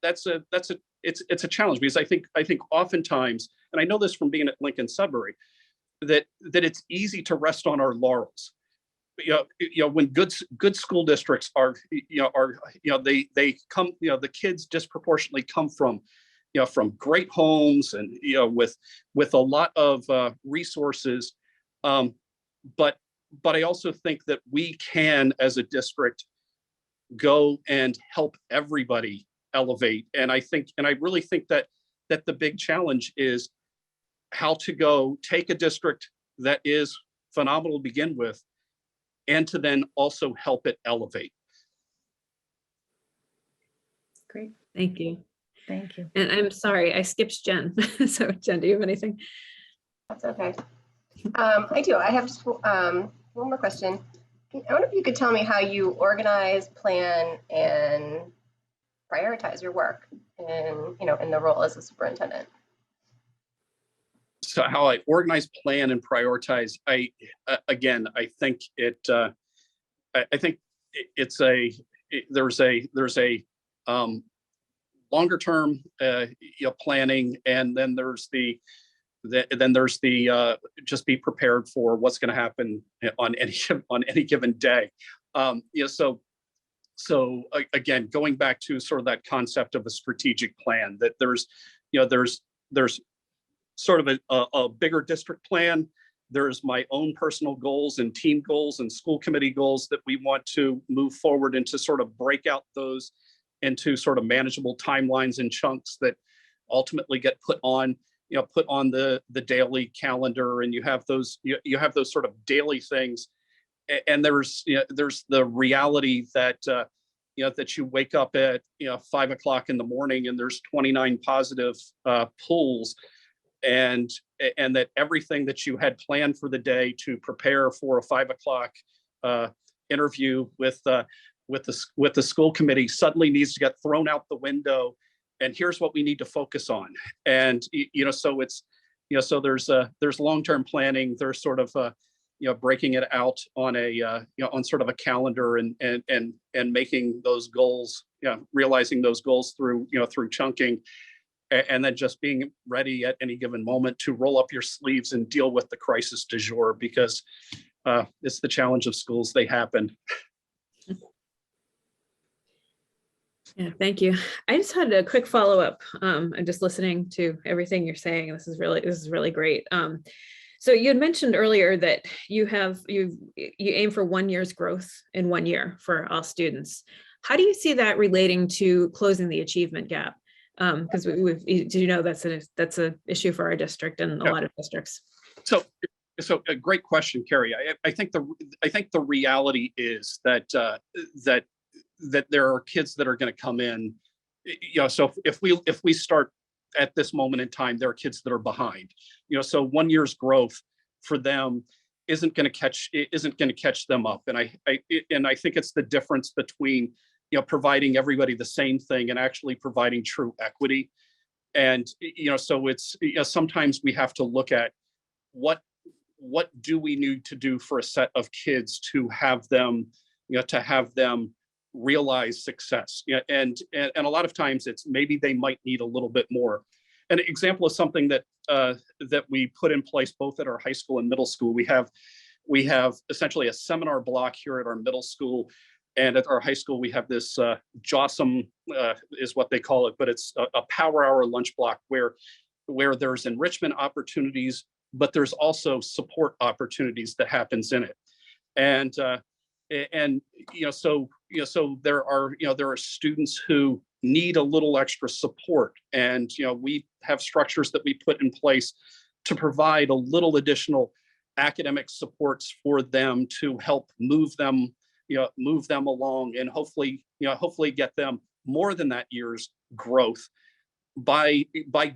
S2: that's a challenge, because I think oftentimes, and I know this from being at Lincoln Sudbury, that it's easy to rest on our laurels. When good school districts they come, the kids disproportionately come from great homes and with a lot of resources, but I also think that we can, as a district, go and help everybody elevate. And I really think that the big challenge is how to go take a district that is phenomenal to begin with, and to then also help it elevate.
S4: Great.
S1: Thank you.
S4: Thank you.
S1: And I'm sorry, I skipped Jen. So Jen, do you have anything?
S6: That's okay. I do. I have just one more question. I wonder if you could tell me how you organize, plan, and prioritize your work in the role as a superintendent.
S2: So how I organize, plan, and prioritize, I think there's a longer term planning, and then there's the just be prepared for what's going to happen on any given day. So again, going back to sort of that concept of a strategic plan, that there's sort of a bigger district plan. There's my own personal goals and team goals and school committee goals that we want to move forward and to sort of break out those into sort of manageable timelines and chunks that ultimately get put on the daily calendar. And you have those sort of daily things. And there's the reality that that you wake up at 5 o'clock in the morning and there's 29 positive pulls, and that everything that you had planned for the day to prepare for a 5 o'clock interview with the school committee suddenly needs to get thrown out the window, and here's what we need to focus on. And so it's so there's long-term planning, there's sort of breaking it out on a, on sort of a calendar and making those goals, realizing those goals through, through chunking, and then just being ready at any given moment to roll up your sleeves and deal with the crisis du jour, because it's the challenge of schools. They happen.
S1: Yeah, thank you. I just had a quick follow-up. I'm just listening to everything you're saying. This is really great. So you had mentioned earlier that you aim for 1 year's growth in 1 year for all students. How do you see that relating to closing the achievement gap? Because do you know that's an issue for our district and a lot of districts.
S2: So a great question, Carrie. I think the reality is that that there are kids that are going to come in, so if we start at this moment in time, there are kids that are behind, so 1 year's growth for them isn't going to catch them up. And I think it's the difference between, providing everybody the same thing and actually providing true equity. And, so it's, sometimes we have to look at what do we need to do for a set of kids to have them, realize success. And a lot of times it's maybe they might need a little bit more. An example of something that we put in place both at our high school and middle school. We have essentially a seminar block here at our middle school, and at our high school we have this JOSM is what they call it, but it's a power hour lunch block where there's enrichment opportunities, but there's also support opportunities that happens in it. And so there are students who need a little extra support, and we have structures that we put in place to provide a little additional academic supports for them to help move them along, and hopefully get them more than that year's growth by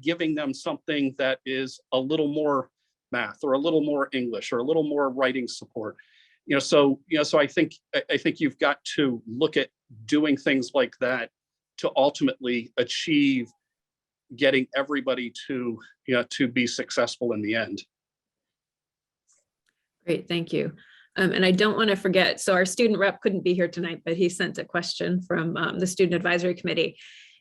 S2: giving them something that is a little more math or a little more English or a little more writing support. So I think you've got to look at doing things like that to ultimately achieve getting everybody to be successful in the end.
S1: Great, thank you. And I don't want to forget, so our student rep couldn't be here tonight, but he sent a question from the Student Advisory Committee.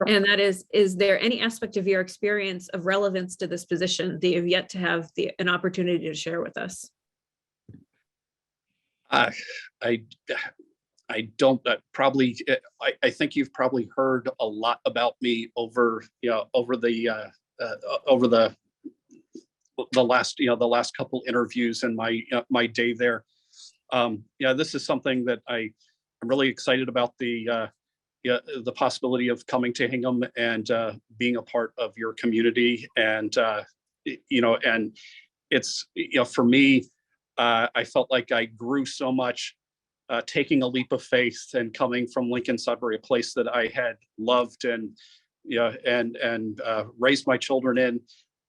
S1: And that is there any aspect of your experience of relevance to this position that you've yet to have an opportunity to share with us?
S2: I don't probably. I think you've probably heard a lot about me over the last couple interviews and my day there. This is something that I'm really excited about, the possibility of coming to Hingham and being a part of your community, and and it's for me. I felt like I grew so much taking a leap of faith and coming from Lincoln Sudbury, a place that I had loved and raised my children in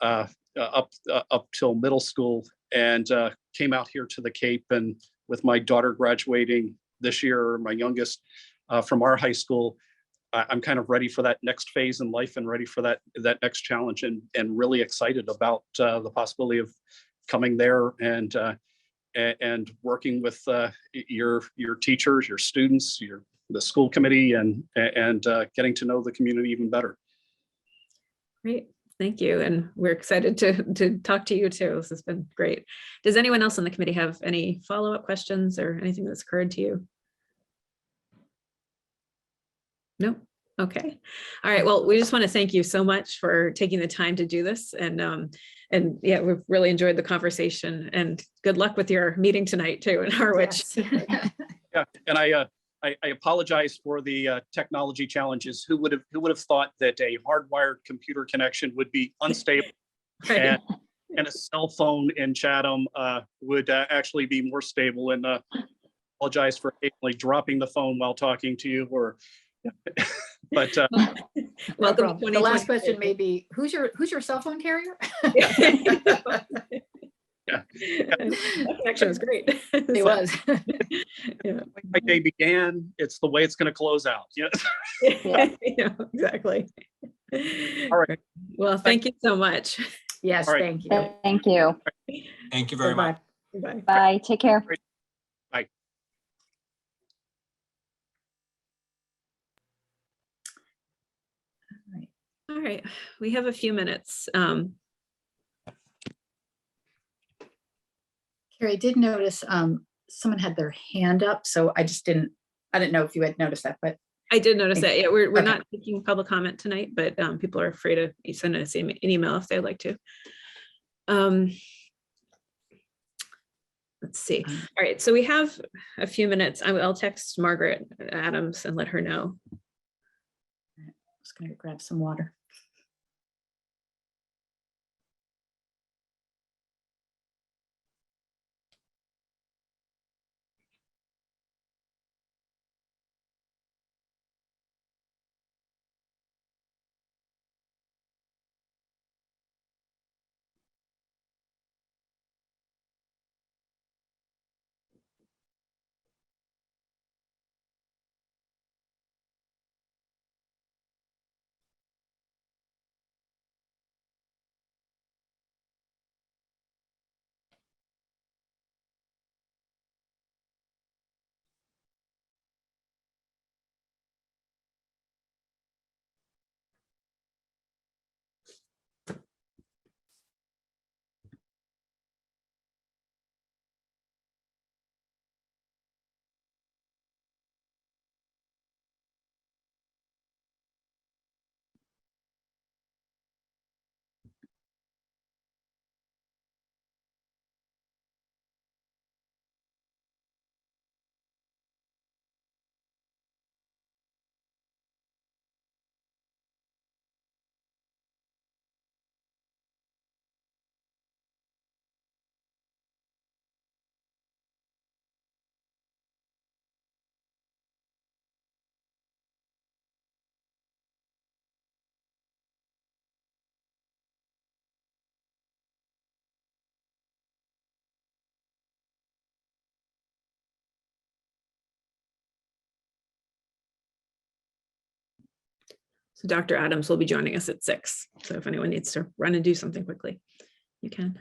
S2: up till middle school, and came out here to the Cape, and with my daughter graduating this year, my youngest from our high school, I'm kind of ready for that next phase in life and ready for that next challenge, and really excited about the possibility of coming there and working with your teachers, your students, the school committee, and getting to know the community even better.
S1: Great, thank you. And we're excited to talk to you too. This has been great. Does anyone else on the committee have any follow-up questions or anything that's occurred to you? No? Okay. All right. Well, we just want to thank you so much for taking the time to do this. And yeah, we've really enjoyed the conversation, and good luck with your meeting tonight too in Harwich.
S4: Yes.
S2: Yeah, and I apologize for the technology challenges. Who would have thought that a hardwired computer connection would be unstable, and a cell phone in Chatham would actually be more stable? And apologize for occasionally dropping the phone while talking to you, or but
S1: welcome.
S4: No, the last question may be, who's your cell phone carrier?
S2: Yeah.
S1: That connection was great.
S4: It was.
S1: Yeah.
S2: My day began, it's the way it's going to close out. Yeah.
S1: Yeah, exactly.
S2: All right.
S1: Well, thank you so much.
S4: Yes,
S2: All right.
S4: thank you.
S8: Thank you.
S5: Thank you very much.
S4: Goodbye.
S1: Bye.
S8: Bye, take care.
S1: All right, we have a few minutes.
S4: Carrie, I did notice someone had their hand up, so I didn't know if you had noticed that, but
S1: I did notice that. Yeah, we're
S4: Okay.
S1: not taking public comment tonight, but people are free to send us an email if they'd like to. Let's see. All right, so we have a few minutes. I'll text Margaret Adams and let her know.
S4: I'm just gonna grab some water.
S1: So Dr. Adams will be joining us at 6. So if anyone needs to run and do something quickly, you can.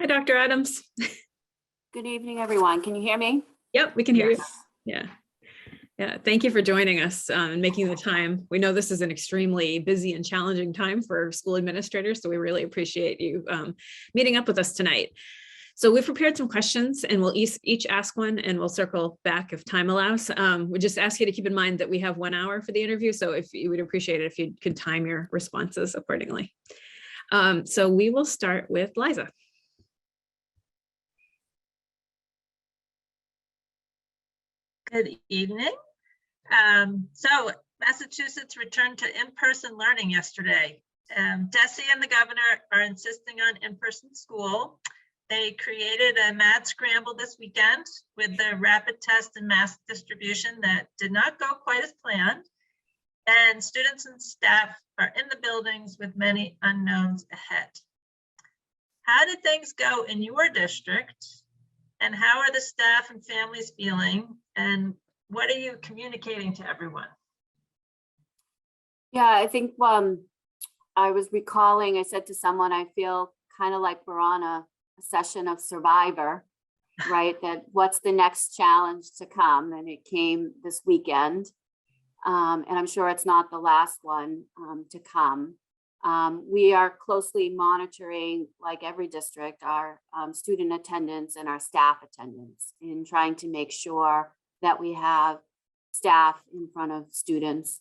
S1: Hi, Dr. Adams.
S9: Good evening, everyone. Can you hear me?
S1: Yep, we can hear you.
S5: Yes.
S1: Yeah. Yeah, thank you for joining us and making the time. We know this is an extremely busy and challenging time for school administrators, so we really appreciate you meeting up with us tonight. So we've prepared some questions and we'll each ask one and we'll circle back if time allows. We just ask you to keep in mind that we have 1 hour for the interview, so if you would appreciate it if you could time your responses accordingly. So we will start with Liza.
S3: Good evening. So Massachusetts returned to in-person learning yesterday. Desi and the governor are insisting on in-person school. They created a mad scramble this weekend with the rapid test and mask distribution that did not go quite as planned. And students and staff are in the buildings with many unknowns ahead. How did things go in your district? And how are the staff and families feeling? And what are you communicating to everyone?
S9: Yeah, I think I was recalling, I said to someone, I feel kind of like we're on a session of Survivor, right? That what's the next challenge to come? And it came this weekend. And I'm sure it's not the last one to come. We are closely monitoring, like every district, our student attendance and our staff attendance in trying to make sure that we have staff in front of students,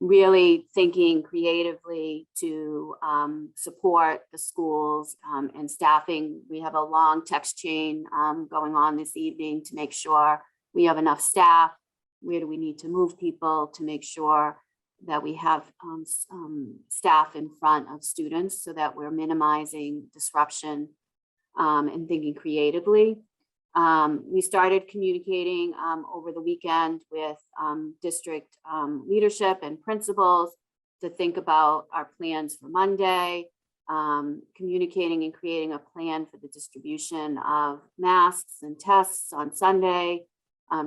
S9: really thinking creatively to support the schools and staffing. We have a long text chain going on this evening to make sure we have enough staff. Where do we need to move people to make sure that we have staff in front of students so that we're minimizing disruption and thinking creatively. We started communicating over the weekend with district leadership and principals to think about our plans for Monday, communicating and creating a plan for the distribution of masks and tests on Sunday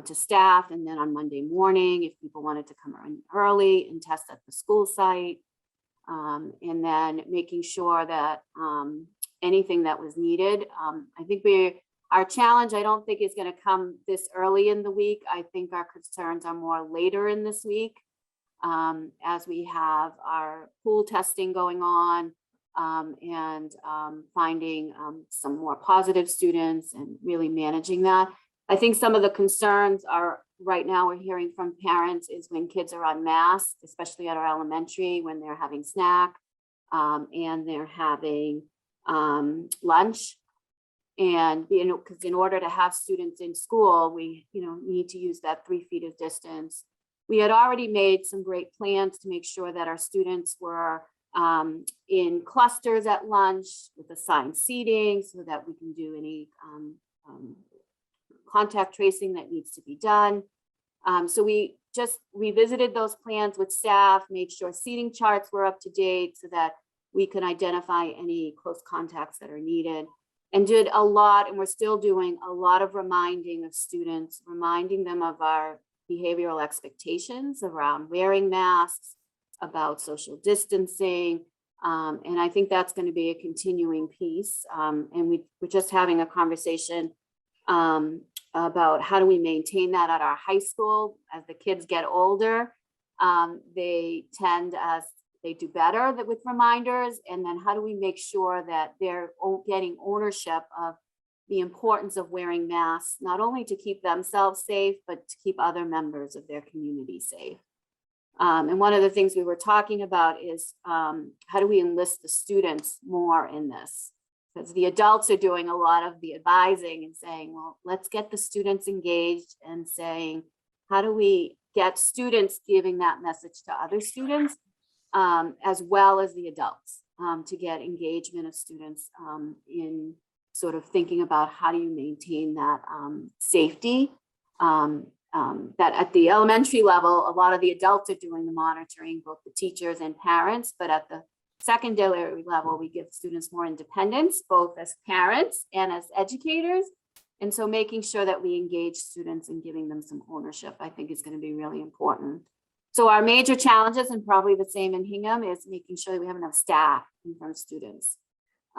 S9: to staff, and then on Monday morning, if people wanted to come in early and test at the school site, and then making sure that anything that was needed. I think our challenge, I don't think is going to come this early in the week. I think our concerns are more later in this week as we have our pool testing going on and finding some more positive students and really managing that. I think some of the concerns are right now we're hearing from parents is when kids are on masks, especially at our elementary, when they're having snack and they're having lunch. And because in order to have students in school, we need to use that 3 feet of distance. We had already made some great plans to make sure that our students were in clusters at lunch with assigned seating so that we can do any contact tracing that needs to be done. So we just revisited those plans with staff, made sure seating charts were up to date so that we could identify any close contacts that are needed, and did a lot, and we're still doing a lot of reminding of students, reminding them of our behavioral expectations around wearing masks, about social distancing. And I think that's going to be a continuing piece. And we're just having a conversation about how do we maintain that at our high school. As the kids get older, they tend, as they do better with reminders, and then how do we make sure that they're getting ownership of the importance of wearing masks, not only to keep themselves safe, but to keep other members of their community safe. And one of the things we were talking about is how do we enlist the students more in this? Because the adults are doing a lot of the advising and saying, well, let's get the students engaged, and saying, how do we get students giving that message to other students, as well as the adults, to get engagement of students in sort of thinking about how do you maintain that safety. That at the elementary level, a lot of the adults are doing the monitoring, both the teachers and parents, but at the secondary level, we give students more independence, both as parents and as educators. And so making sure that we engage students and giving them some ownership, I think is going to be really important. So our major challenges, and probably the same in Hingham, is making sure that we have enough staff in front of students.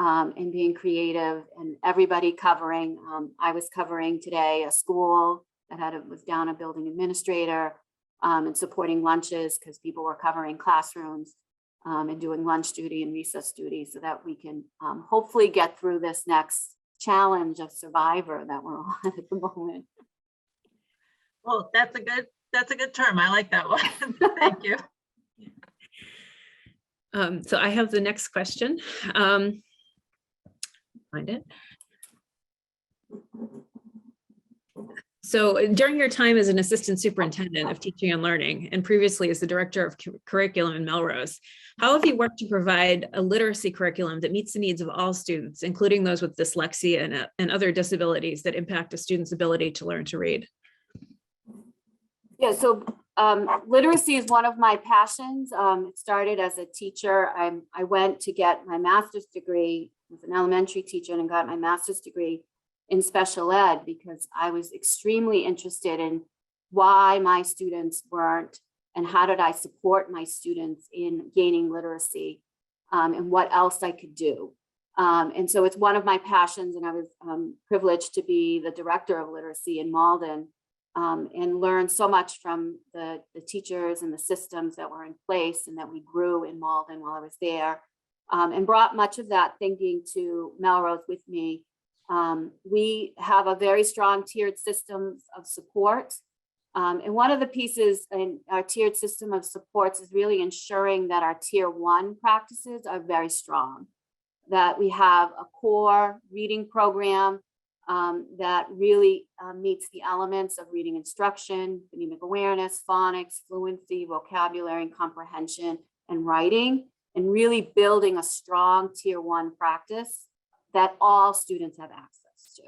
S9: and being creative, and everybody covering. I was covering today a school that was down a building administrator, and supporting lunches because people were covering classrooms and doing lunch duty and recess duty so that we can hopefully get through this next challenge of survivor that we're on at the moment.
S3: Well, that's a good term. I like that one. Thank you.
S1: So I have the next question. Find it. So during your time as an assistant superintendent of teaching and learning, and previously as the director of curriculum in Melrose, how have you worked to provide a literacy curriculum that meets the needs of all students, including those with dyslexia and other disabilities that impact a student's ability to learn to read?
S9: Yeah, so literacy is one of my passions. It started as a teacher. I went to get my master's degree as an elementary teacher and got my master's degree in special ed because I was extremely interested in why my students weren't and how did I support my students in gaining literacy and what else I could do. And so it's one of my passions, and I was privileged to be the director of literacy in Malden and learn so much from the teachers and the systems that were in place and that we grew in Malden while I was there, and brought much of that thinking to Melrose with me. We have a very strong tiered system of support. And one of the pieces in our tiered system of supports is really ensuring that our tier 1 practices are very strong, that we have a core reading program that really meets the elements of reading instruction, phonemic awareness, phonics, fluency, vocabulary, and comprehension, and writing, and really building a strong tier 1 practice that all students have access to,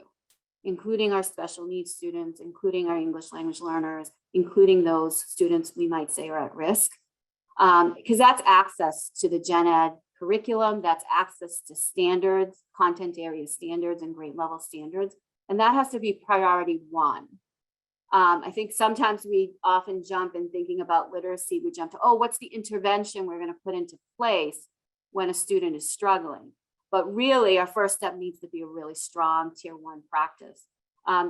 S9: including our special needs students, including our English language learners, including those students we might say are at risk, because that's access to the gen ed curriculum, that's access to standards, content area standards and grade level standards, and that has to be priority 1. I think sometimes we often jump in thinking about literacy, we jump to, oh, what's the intervention we're going to put into place when a student is struggling? But really, our first step needs to be a really strong tier 1 practice.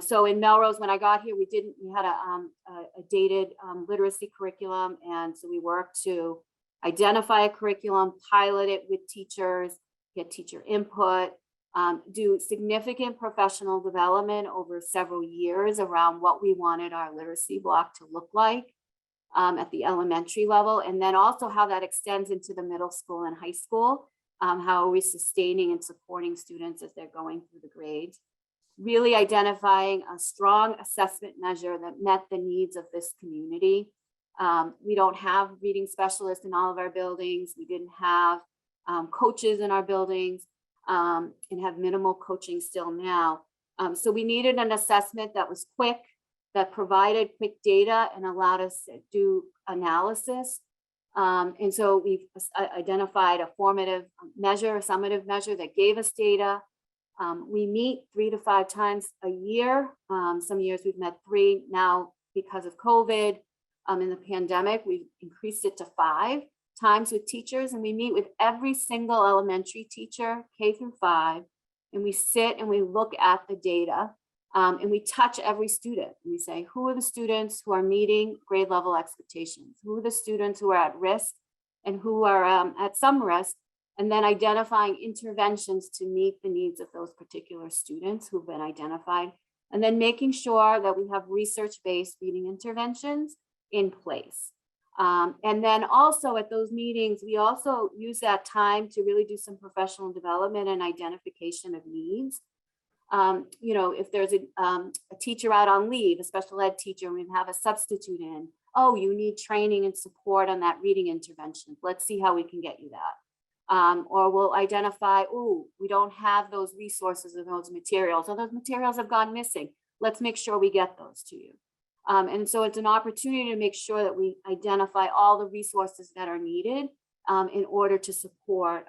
S9: So in Melrose, when I got here, we had a dated literacy curriculum. And so we worked to identify a curriculum, pilot it with teachers, get teacher input, do significant professional development over several years around what we wanted our literacy block to look like at the elementary level. And then also how that extends into the middle school and high school. How are we sustaining and supporting students as they're going through the grades? Really identifying a strong assessment measure that met the needs of this community. We don't have reading specialists in all of our buildings. We didn't have coaches in our buildings and have minimal coaching still now. So we needed an assessment that was quick, that provided quick data and allowed us to do analysis. And so we've identified a formative measure, a summative measure that gave us data. We meet 3 to 5 times a year. Some years we've met 3. Now, because of COVID in the pandemic, we've increased it to 5 times with teachers, and we meet with every single elementary teacher, K through 5, and we sit and we look at the data. And we touch every student. We say, who are the students who are meeting grade level expectations? Who are the students who are at risk and who are at some risk? And then identifying interventions to meet the needs of those particular students who've been identified. And then making sure that we have research-based reading interventions in place. And then also at those meetings, we also use that time to really do some professional development and identification of needs. If there's a teacher out on leave, a special ed teacher, and we have a substitute in, oh, you need training and support on that reading intervention. Let's see how we can get you that. Or we'll identify, oh, we don't have those resources or those materials, or those materials have gone missing. Let's make sure we get those to you. And so it's an opportunity to make sure that we identify all the resources that are needed in order to support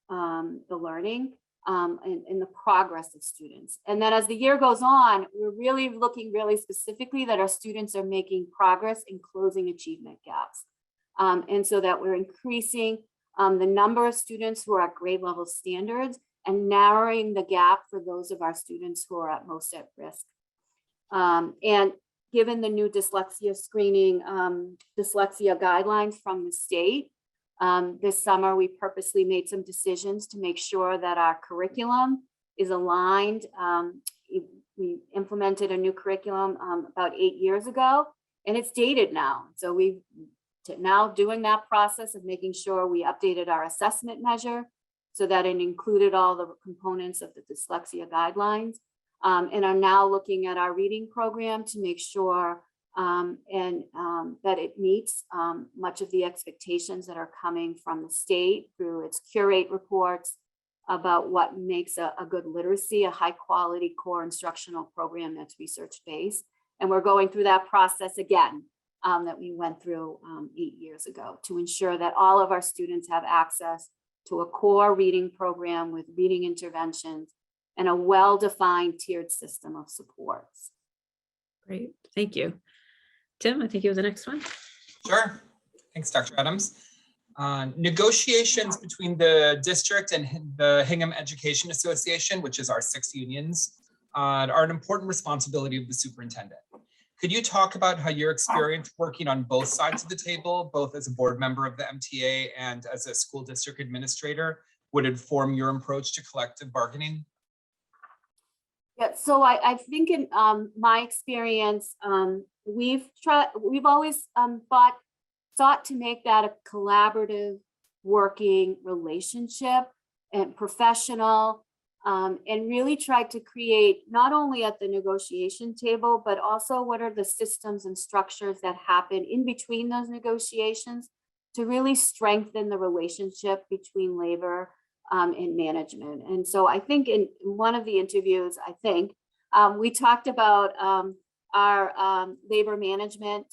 S9: the learning. In the progress of students. And then as the year goes on, we're really looking really specifically that our students are making progress in closing achievement gaps. And so that we're increasing the number of students who are at grade level standards, and narrowing the gap for those of our students who are at most at risk. And given the new dyslexia screening, dyslexia guidelines from the state, this summer we purposely made some decisions to make sure that our curriculum is aligned. We implemented a new curriculum about 8 years ago, and it's dated now. So we've now doing that process of making sure we updated our assessment measure so that it included all the components of the dyslexia guidelines, and are now looking at our reading program to make sure that it meets much of the expectations that are coming from the state through its curate reports about what makes a good literacy, a high quality core instructional program that's research-based. And we're going through that process again that we went through 8 years ago to ensure that all of our students have access to a core reading program with reading interventions and a well-defined tiered system of supports.
S1: Great, thank you. Tim, I think you have the next one.
S5: Sure. Thanks, Dr. Adams. Negotiations between the district and the Hingham Education Association, which is our 6 unions, are an important responsibility of the superintendent. Could you talk about how your experience working on both sides of the table, both as a board member of the MTA and as a school district administrator, would inform your approach to collective bargaining?
S9: Yeah, so I think in my experience, we've always sought to make that a collaborative working relationship and professional, and really tried to create not only at the negotiation table, but also what are the systems and structures that happen in between those negotiations to really strengthen the relationship between labor and management. And so I think in one of the interviews, we talked about our labor management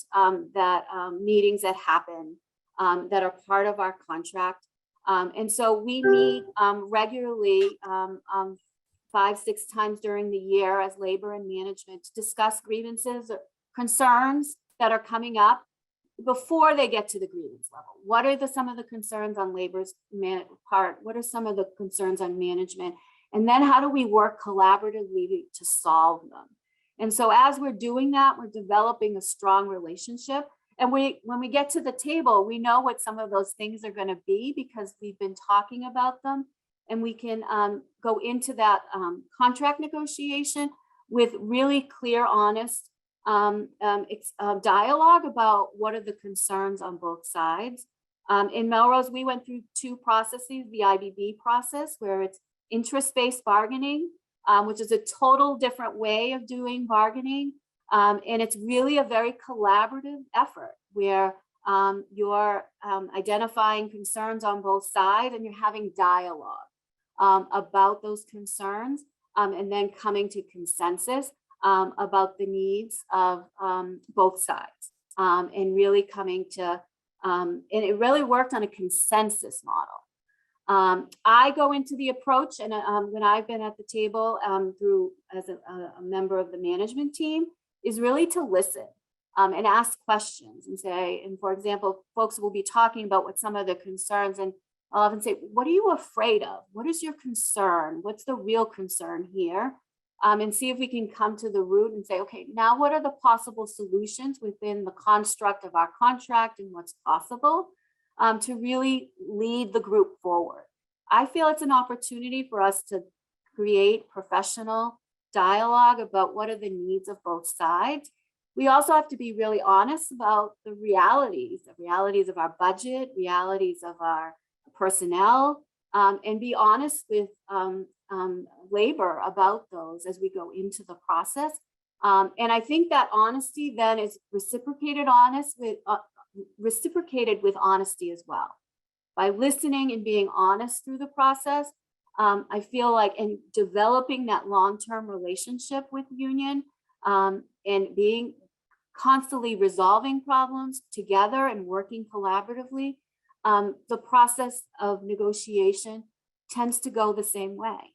S9: meetings that happen that are part of our contract. And so we meet regularly 5-6 times during the year as labor and management to discuss grievances or concerns that are coming up before they get to the grievance level. What are some of the concerns on labor's part? What are some of the concerns on management? And then how do we work collaboratively to solve them? And so as we're doing that, we're developing a strong relationship. And when we get to the table, we know what some of those things are going to be because we've been talking about them. And we can go into that contract negotiation with really clear, honest dialogue about what are the concerns on both sides. In Melrose, we went through 2 processes, the IBB process, where it's interest-based bargaining, which is a total different way of doing bargaining. And it's really a very collaborative effort where you're identifying concerns on both sides and you're having dialogue about those concerns, and then coming to consensus about the needs of both sides, and really coming to, and it really worked on a consensus model. I go into the approach, and when I've been at the table as a member of the management team, is really to listen and ask questions and say, and for example, folks will be talking about what some of the concerns, and I'll often say, what are you afraid of? What is your concern? What's the real concern here? And see if we can come to the root and say, okay, now what are the possible solutions within the construct of our contract and what's possible to really lead the group forward. I feel it's an opportunity for us to create professional dialogue about what are the needs of both sides. We also have to be really honest about the realities of our budget, realities of our personnel, and be honest with labor about those as we go into the process. And I think that honesty then is reciprocated with honesty as well. By listening and being honest through the process, I feel like in developing that long-term relationship with union, and being constantly resolving problems together and working collaboratively, the process of negotiation tends to go the same way,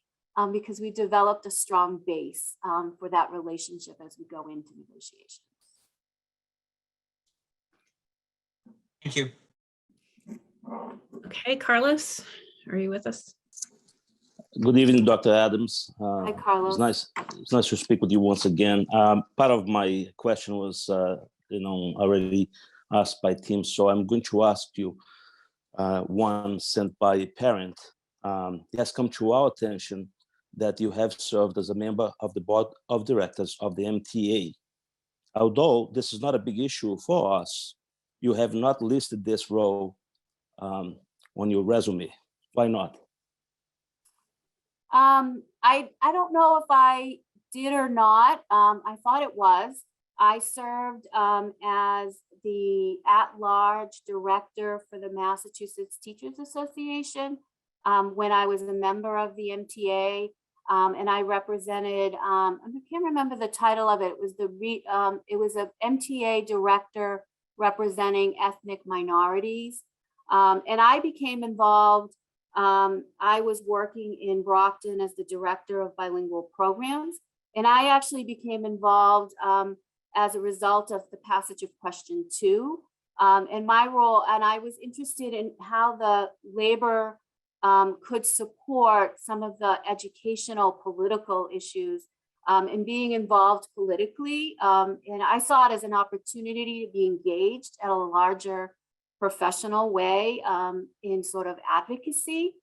S9: because we developed a strong base for that relationship as we go into negotiations.
S5: Thank you.
S1: Okay, Carlos, are you with us?
S7: Good evening, Dr. Adams.
S9: Hi,
S7: It's
S9: Carlos.
S7: it's nice to speak with you once again. Part of my question was, already asked by Tim, so I'm going to ask you one sent by a parent. It has come to our attention that you have served as a member of the board of directors of the MTA. Although this is not a big issue for us, you have not listed this role on your resume. Why not?
S9: I don't know if I did or not. I thought it was. I served as the at-large director for the Massachusetts Teachers Association when I was a member of the MTA, and I represented. I can't remember the title of it. It was a MTA director representing ethnic minorities, and I became involved. I was working in Brockton as the director of bilingual programs, and I actually became involved as a result of the passage of question 2. And my role, and I was interested in how the labor could support some of the educational political issues and being involved politically. And I saw it as an opportunity to be engaged at a larger professional way in sort of advocacy.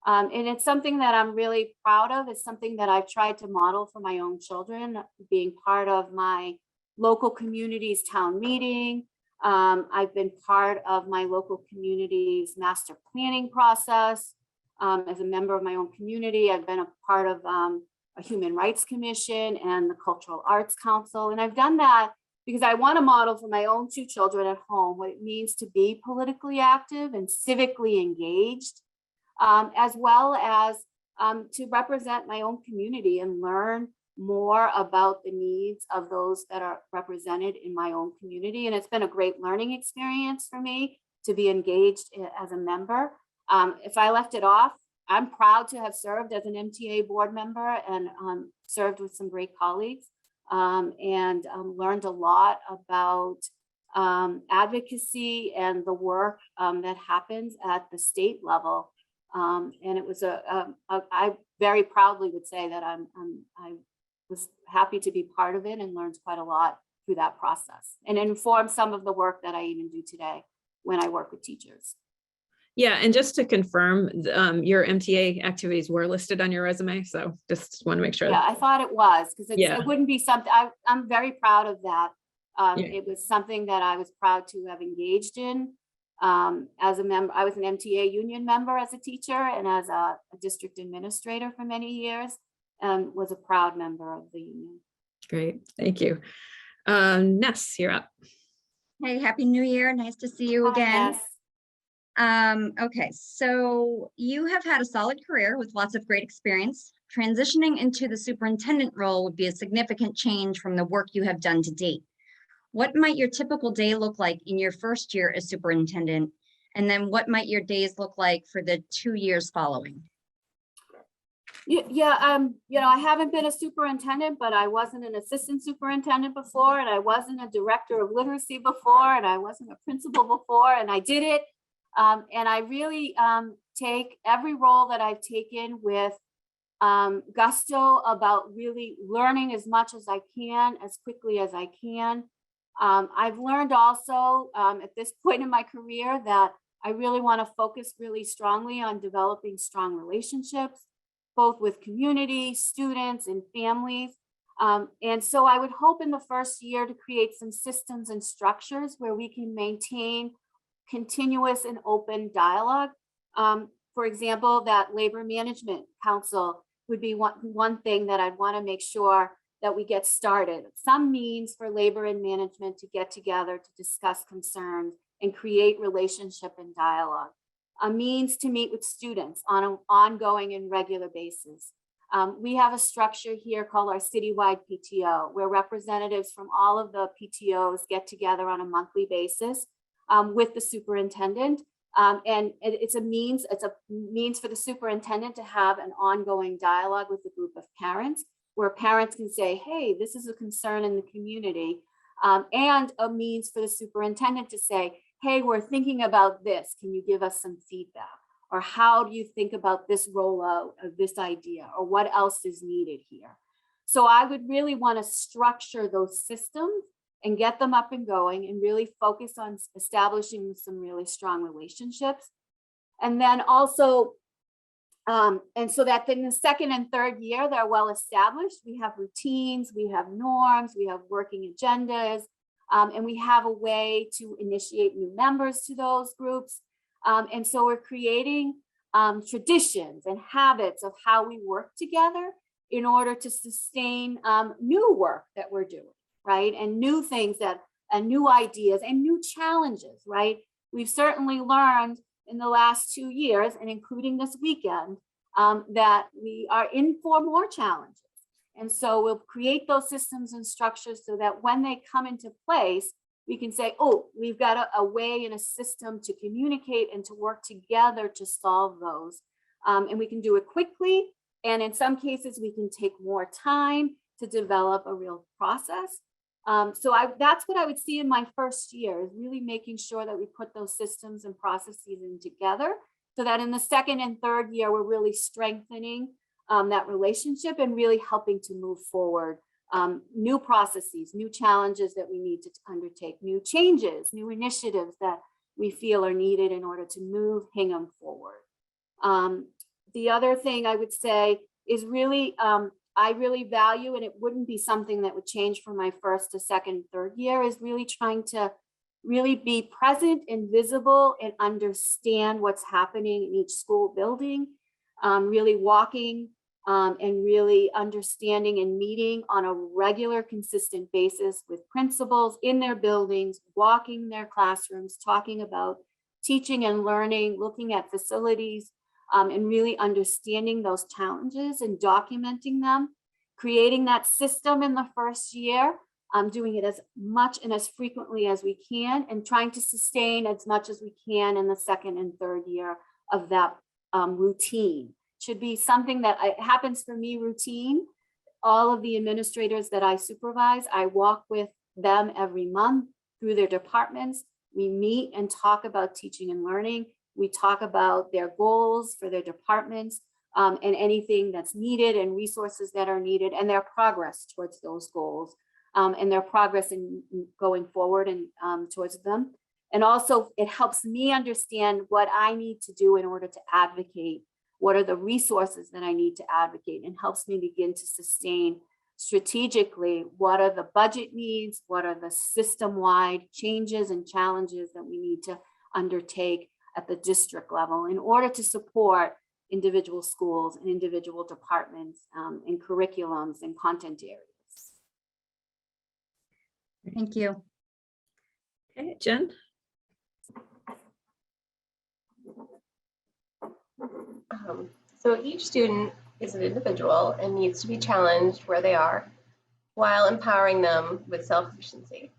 S9: And it's something that I'm really proud of. It's something that I've tried to model for my own children, being part of my local community's town meeting. I've been part of my local community's master planning process. As a member of my own community, I've been a part of a Human Rights Commission and the Cultural Arts Council. And I've done that because I want to model for my own 2 children at home what it means to be politically active and civically engaged, as well as to represent my own community and learn more about the needs of those that are represented in my own community. And it's been a great learning experience for me to be engaged as a member. If I left it off, I'm proud to have served as an MTA board member and served with some great colleagues and learned a lot about advocacy and the work that happens at the state level. And it was I very proudly would say that I was happy to be part of it and learned quite a lot through that process and informed some of the work that I even do today when I work with teachers.
S1: Yeah, and just to confirm, your MTA activities were listed on your resume, so just want to make sure.
S9: Yeah, I thought it was, because
S1: Yeah.
S9: it wouldn't be something, I'm very proud of that.
S1: Yeah.
S9: It was something that I was proud to have engaged in. As a member, I was an MTA union member as a teacher and as a district administrator for many years, and was a proud member of the union.
S1: Great, thank you. Ness, you're up.
S8: Hey, Happy New Year. Nice to see you
S9: Hi,
S8: again.
S9: Ness.
S8: Okay, so you have had a solid career with lots of great experience. Transitioning into the superintendent role would be a significant change from the work you have done to date. What might your typical day look like in your first year as superintendent? And then what might your days look like for the 2 years following?
S9: Yeah, I haven't been a superintendent, but I wasn't an assistant superintendent before, and I wasn't a director of literacy before, and I wasn't a principal before, and I did it. And I really take every role that I've taken with gusto about really learning as much as I can, as quickly as I can. I've learned also at this point in my career that I really want to focus really strongly on developing strong relationships, both with community, students, and families. And so I would hope in the first year to create some systems and structures where we can maintain continuous and open dialogue. For example, that Labor Management Council would be one thing that I'd want to make sure that we get started. Some means for labor and management to get together to discuss concerns and create relationship and dialogue. A means to meet with students on an ongoing and regular basis. We have a structure here called our citywide PTO, where representatives from all of the PTOs get together on a monthly basis with the superintendent. And it's a means for the superintendent to have an ongoing dialogue with a group of parents, where parents can say, hey, this is a concern in the community. And a means for the superintendent to say, hey, we're thinking about this. Can you give us some feedback? Or how do you think about this rollout of this idea? Or what else is needed here? So I would really want to structure those systems and get them up and going and really focus on establishing some really strong relationships. And then also, and so that in the second and third year, they're well established. We have routines, we have norms, we have working agendas, and we have a way to initiate new members to those groups. And so we're creating traditions and habits of how we work together in order to sustain new work that we're doing, right? And new things and new ideas and new challenges, right? We've certainly learned in the last 2 years, and including this weekend, that we are in for more challenges. And so we'll create those systems and structures so that when they come into place, we can say, oh, we've got a way and a system to communicate and to work together to solve those. And we can do it quickly. And in some cases, we can take more time to develop a real process. That's what I would see in my first year, is really making sure that we put those systems and processes in together so that in the second and third year, we're really strengthening that relationship and really helping to move forward new processes, new challenges that we need to undertake, new changes, new initiatives that we feel are needed in order to move Hingham forward. The other thing I would say is really, I really value, and it wouldn't be something that would change from my first to second, third year, is really trying to really be present and visible and understand what's happening in each school building, really walking and really understanding and meeting on a regular, consistent basis with principals in their buildings, walking their classrooms, talking about teaching and learning, looking at facilities, and really understanding those challenges and documenting them, creating that system in the first year, doing it as much and as frequently as we can, and trying to sustain as much as we can in the second and third year of that routine. Should be something that happens for me routine. All of the administrators that I supervise, I walk with them every month through their departments. We meet and talk about teaching and learning. We talk about their goals for their departments and anything that's needed and resources that are needed and their progress towards those goals and their progress in going forward and towards them. And also it helps me understand what I need to do in order to advocate. What are the resources that I need to advocate, and helps me begin to sustain strategically what are the budget needs, what are the system-wide changes and challenges that we need to undertake at the district level in order to support individual schools and individual departments and curriculums and content areas.
S8: Thank you.
S1: Okay, Jen?
S6: So each student is an individual and needs to be challenged where they are while empowering them with self-efficiency.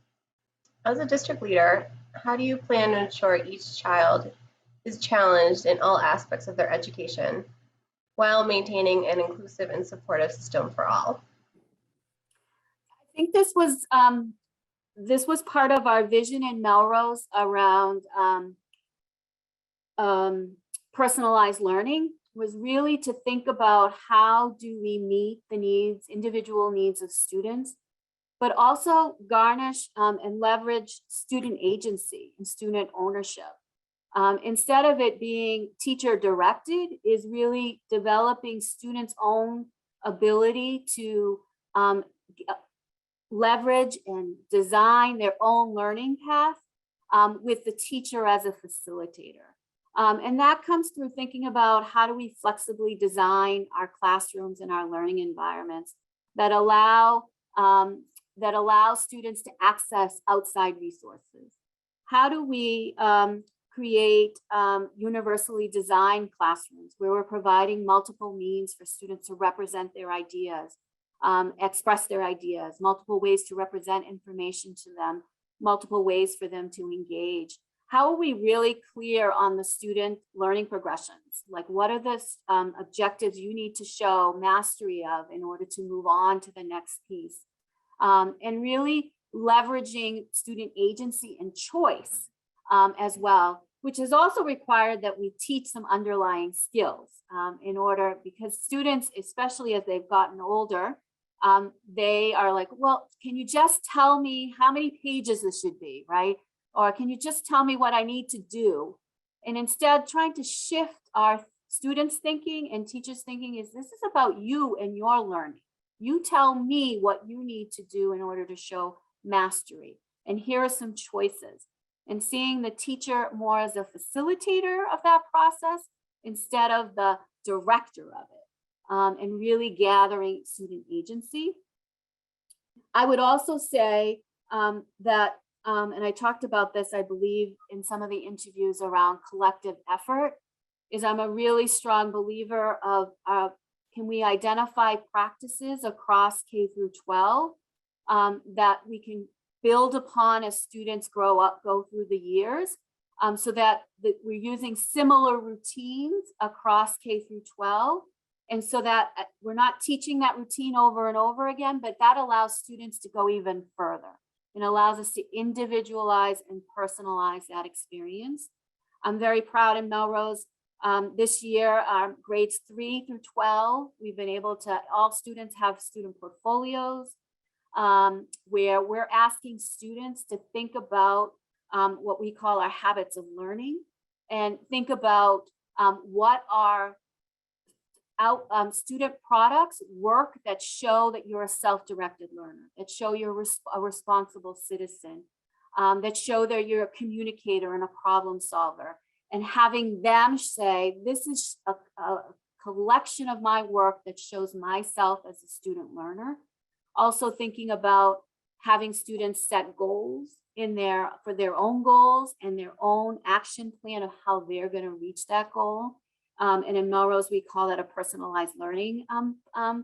S6: As a district leader, how do you plan to ensure each child is challenged in all aspects of their education while maintaining an inclusive and supportive system for all?
S9: I think this was part of our vision in Melrose around personalized learning, was really to think about how do we meet the needs, individual needs of students, but also garnish and leverage student agency and student ownership. Instead of it being teacher directed, is really developing students' own ability to leverage and design their own learning path with the teacher as a facilitator. And that comes through thinking about how do we flexibly design our classrooms and our learning environments that allow students to access outside resources. How do we create universally designed classrooms where we're providing multiple means for students to represent their ideas, express their ideas, multiple ways to represent information to them, multiple ways for them to engage. How are we really clear on the student learning progressions? Like, what are the objectives you need to show mastery of in order to move on to the next piece? And really leveraging student agency and choice as well, which has also required that we teach some underlying skills in order, because students, especially as they've gotten older, they are like, well, can you just tell me how many pages this should be, right? Or can you just tell me what I need to do? And instead trying to shift our students' thinking and teachers' thinking is, this is about you and your learning. You tell me what you need to do in order to show mastery. And here are some choices. And seeing the teacher more as a facilitator of that process instead of the director of it, and really gathering student agency. I would also say that, and I talked about this, I believe, in some of the interviews around collective effort, is I'm a really strong believer of can we identify practices across K through 12 that we can build upon as students grow up, go through the years, so that we're using similar routines across K through 12. And so that we're not teaching that routine over and over again, but that allows students to go even further and allows us to individualize and personalize that experience. I'm very proud in Melrose. This year, grades 3 through 12, we've been able to, all students have student portfolios, where we're asking students to think about what we call our habits of learning, and think about what are student products, work that show that you're a self-directed learner, that show you're a responsible citizen, that show that you're a communicator and a problem solver, and having them say, this is a collection of my work that shows myself as a student learner. Also thinking about having students set goals for their own goals and their own action plan of how they're going to reach that goal. And in Melrose, we call that a personalized learning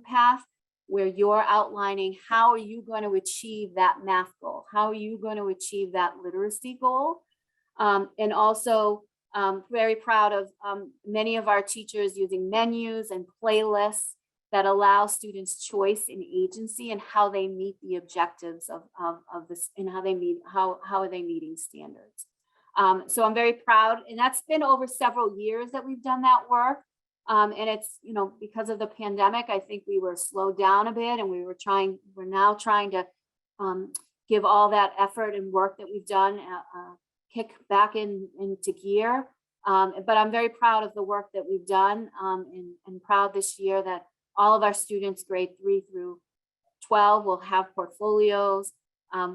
S9: path, where you're outlining how are you going to achieve that math goal? How are you going to achieve that literacy goal? And also very proud of many of our teachers using menus and playlists that allow students choice and agency and how they meet the objectives of this, and how are they meeting standards. So I'm very proud, and that's been over several years that we've done that work. And it's, because of the pandemic, I think we were slowed down a bit, and we're now trying to give all that effort and work that we've done kick back into gear. But I'm very proud of the work that we've done, and proud this year that all of our students grade 3 through 12 will have portfolios.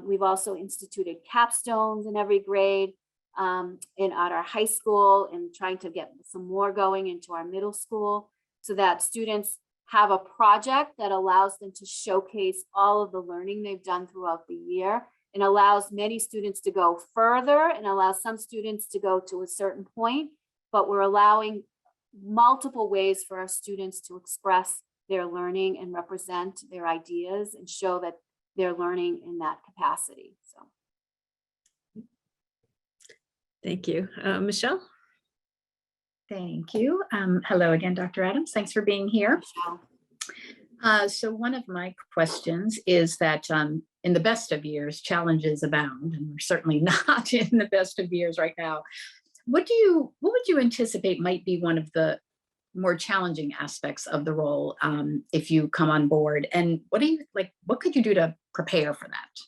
S9: We've also instituted capstones in every grade at our high school, and trying to get some more going into our middle school, so that students have a project that allows them to showcase all of the learning they've done throughout the year, and allows many students to go further and allows some students to go to a certain point, but we're allowing multiple ways for our students to express their learning and represent their ideas and show that they're learning in that capacity. So.
S1: Thank you. Michelle?
S4: Thank you. Hello again, Dr. Adams. Thanks for being here. So one of my questions is that in the best of years, challenges abound, and we're certainly not in the best of years right now. What would you anticipate might be one of the more challenging aspects of the role if you come on board? And what could you do to prepare for that?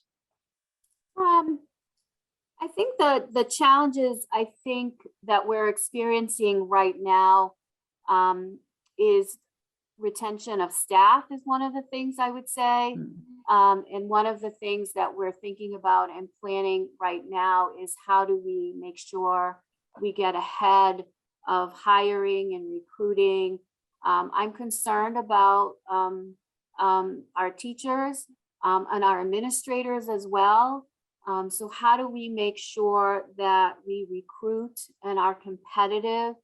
S9: I think the challenges that we're experiencing right now is retention of staff is one of the things I would say. And one of the things that we're thinking about and planning right now is how do we make sure we get ahead of hiring and recruiting. I'm concerned about our teachers and our administrators as well. So how do we make sure that we recruit and are competitive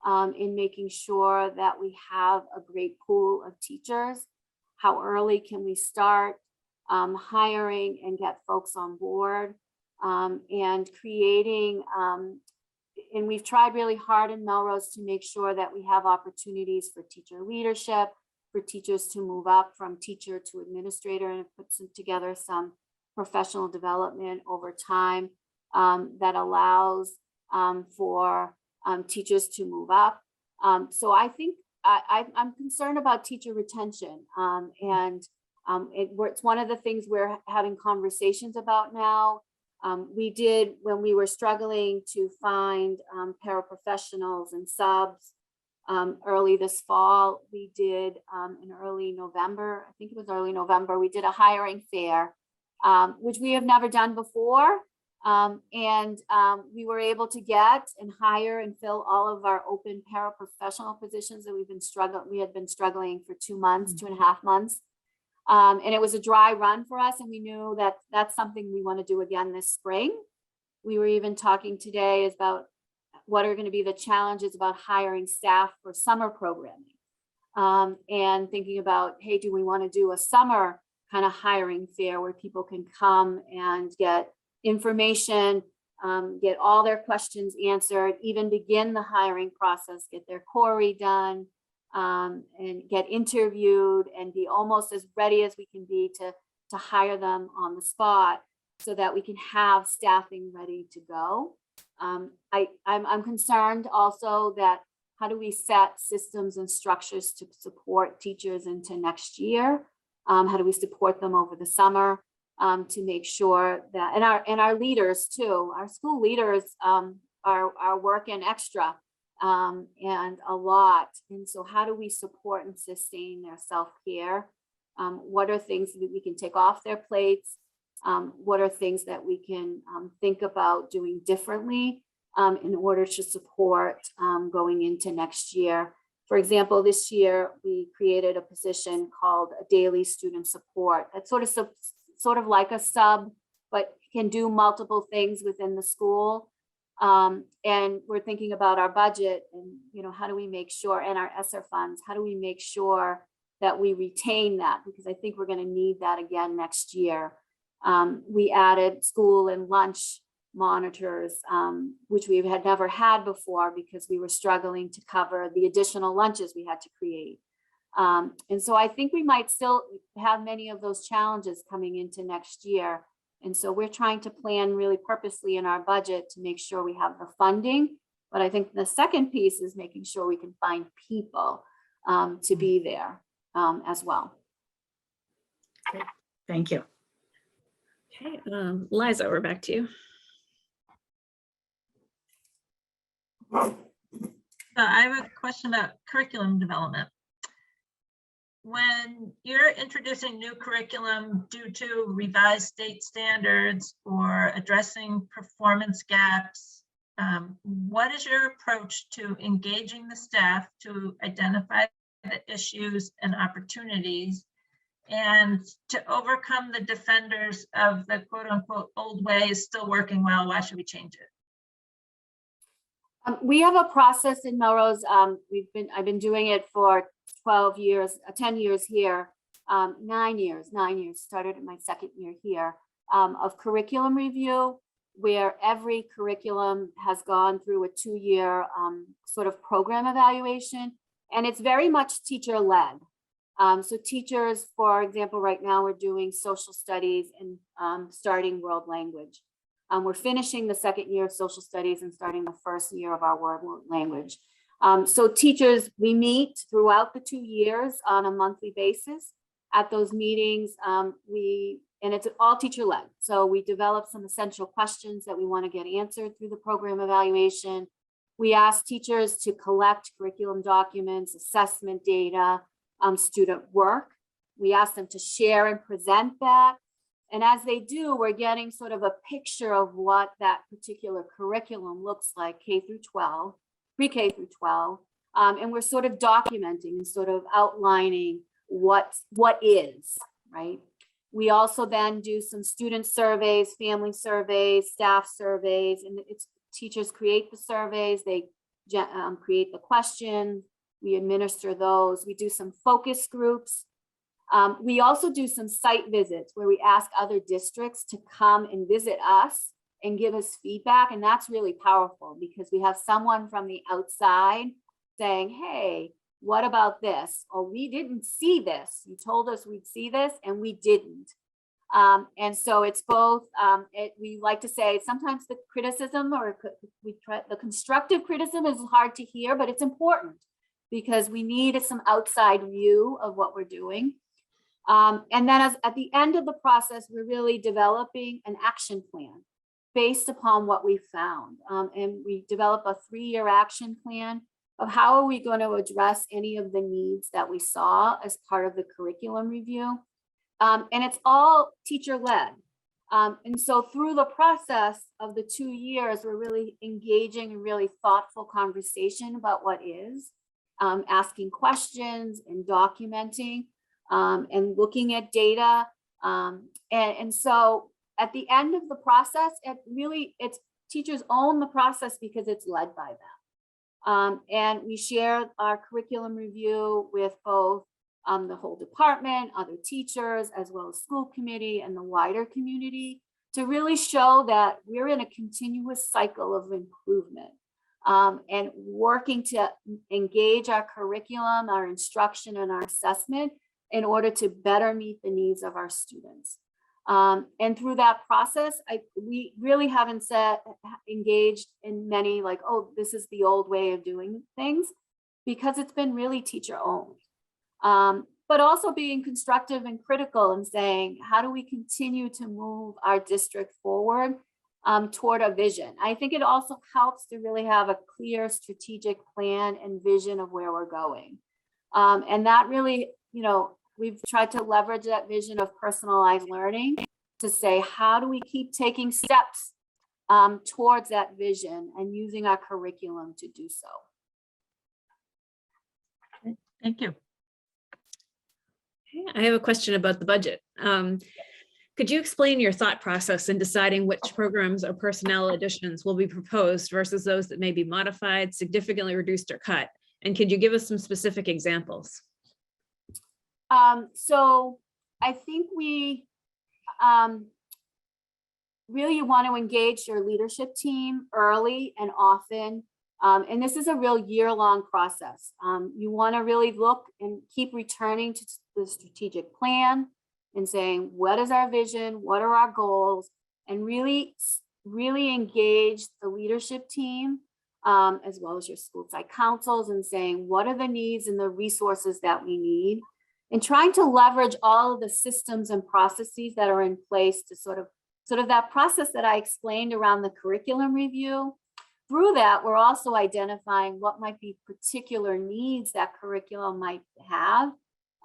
S9: in making sure that we have a great pool of teachers? How early can we start hiring and get folks on board, and creating, and we've tried really hard in Melrose to make sure that we have opportunities for teacher leadership, for teachers to move up from teacher to administrator, and put together some professional development over time. that allows for teachers to move up. So I think I'm concerned about teacher retention, it's one of the things we're having conversations about now. We did, when we were struggling to find paraprofessionals and subs early this fall, we did in early November, I think it was early November, we did a hiring fair, which we have never done before. We were able to get and hire and fill all of our open paraprofessional positions that we had been struggling for 2 months, 2.5 months. And it was a dry run for us, and we knew that that's something we want to do again this spring. We were even talking today about what are going to be the challenges about hiring staff for summer programming, and thinking about, hey, do we want to do a summer kind of hiring fair where people can come and get information, get all their questions answered, even begin the hiring process, get their query done, and get interviewed and be almost as ready as we can be to hire them on the spot so that we can have staffing ready to go. I'm concerned also that how do we set systems and structures to support teachers into next year? How do we support them over the summer to make sure that, and our leaders too, our school leaders are working extra and a lot. And so how do we support and sustain their self-care? What are things that we can take off their plates? What are things that we can think about doing differently in order to support going into next year? For example, this year we created a position called a daily student support. That's sort of like a sub, but can do multiple things within the school. And we're thinking about our budget and, how do we make sure, and our ESSER funds, how do we make sure that we retain that? Because I think we're going to need that again next year. We added school and lunch monitors, which we had never had before because we were struggling to cover the additional lunches we had to create. And so I think we might still have many of those challenges coming into next year. And so we're trying to plan really purposely in our budget to make sure we have the funding. But I think the second piece is making sure we can find people to be there as well.
S4: Thank you.
S1: Okay, Liza, we're back to you.
S3: So I have a question about curriculum development. When you're introducing new curriculum due to revised state standards or addressing performance gaps, what is your approach to engaging the staff to identify the issues and opportunities and to overcome the defenders of the quote unquote old way is still working well, why should we change it?
S9: We have a process in Melrose. I've been doing it for 12 years, 10 years here, 9 years, started in my second year here, of curriculum review, where every curriculum has gone through a 2-year sort of program evaluation, and it's very much teacher-led. So teachers, for example, right now we're doing social studies and starting world language. We're finishing the second year of social studies and starting the first year of our world language. So teachers, we meet throughout the 2 years on a monthly basis. At those meetings, and it's all teacher-led. So we develop some essential questions that we want to get answered through the program evaluation. We ask teachers to collect curriculum documents, assessment data, student work. We ask them to share and present that. And as they do, we're getting sort of a picture of what that particular curriculum looks like, K through 12, pre-K through 12. And we're sort of documenting and sort of outlining what is, right? We also then do some student surveys, family surveys, staff surveys, and it's teachers create the surveys, they create the questions, we administer those, we do some focus groups. We also do some site visits where we ask other districts to come and visit us and give us feedback. And that's really powerful because we have someone from the outside saying, hey, what about this? Or we didn't see this. You told us we'd see this and we didn't. And so it's both, we like to say sometimes the criticism or the constructive criticism is hard to hear, but it's important because we need some outside view of what we're doing. And then at the end of the process, we're really developing an action plan based upon what we found. And we develop a 3-year action plan of how are we going to address any of the needs that we saw as part of the curriculum review. And it's all teacher-led. And so through the process of the 2 years, we're really engaging in really thoughtful conversation about what is, asking questions and documenting and looking at data. And so at the end of the process, it's teachers own the process because it's led by them. And we share our curriculum review with both the whole department, other teachers, as well as school committee and the wider community to really show that we're in a continuous cycle of improvement and working to engage our curriculum, our instruction, and our assessment in order to better meet the needs of our students. And through that process, we really haven't engaged in many like, oh, this is the old way of doing things, because it's been really teacher owned. But also being constructive and critical and saying, how do we continue to move our district forward toward a vision? I think it also helps to really have a clear strategic plan and vision of where we're going. And that really, we've tried to leverage that vision of personalized learning to say, how do we keep taking steps towards that vision and using our curriculum to do so?
S3: Thank you.
S1: I have a question about the budget. Could you explain your thought process in deciding which programs or personnel additions will be proposed versus those that may be modified, significantly reduced, or cut? And could you give us some specific examples?
S9: So I think we really want to engage your leadership team early and often. And this is a real year-long process. You want to really look and keep returning to the strategic plan and saying, what is our vision? What are our goals? And really engage the leadership team as well as your school site councils and saying, what are the needs and the resources that we need? And trying to leverage all of the systems and processes that are in place to sort of that process that I explained around the curriculum review. Through that, we're also identifying what might be particular needs that curriculum might have.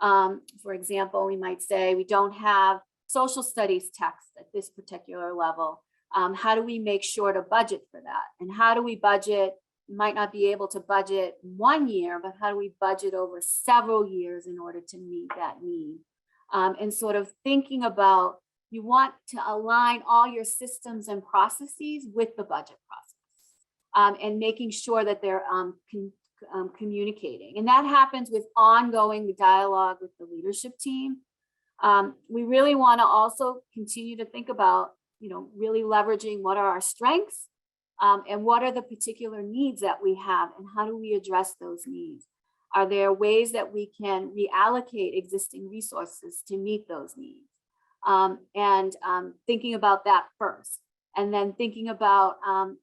S9: For example, we might say we don't have social studies text at this particular level. How do we make sure to budget for that? And how do we budget? You might not be able to budget 1 year, but how do we budget over several years in order to meet that need? And sort of thinking about, you want to align all your systems and processes with the budget process. And making sure that they're communicating. And that happens with ongoing dialogue with the leadership team. We really want to also continue to think about, really leveraging what are our strengths and what are the particular needs that we have and how do we address those needs? Are there ways that we can reallocate existing resources to meet those needs? And thinking about that first. And then thinking about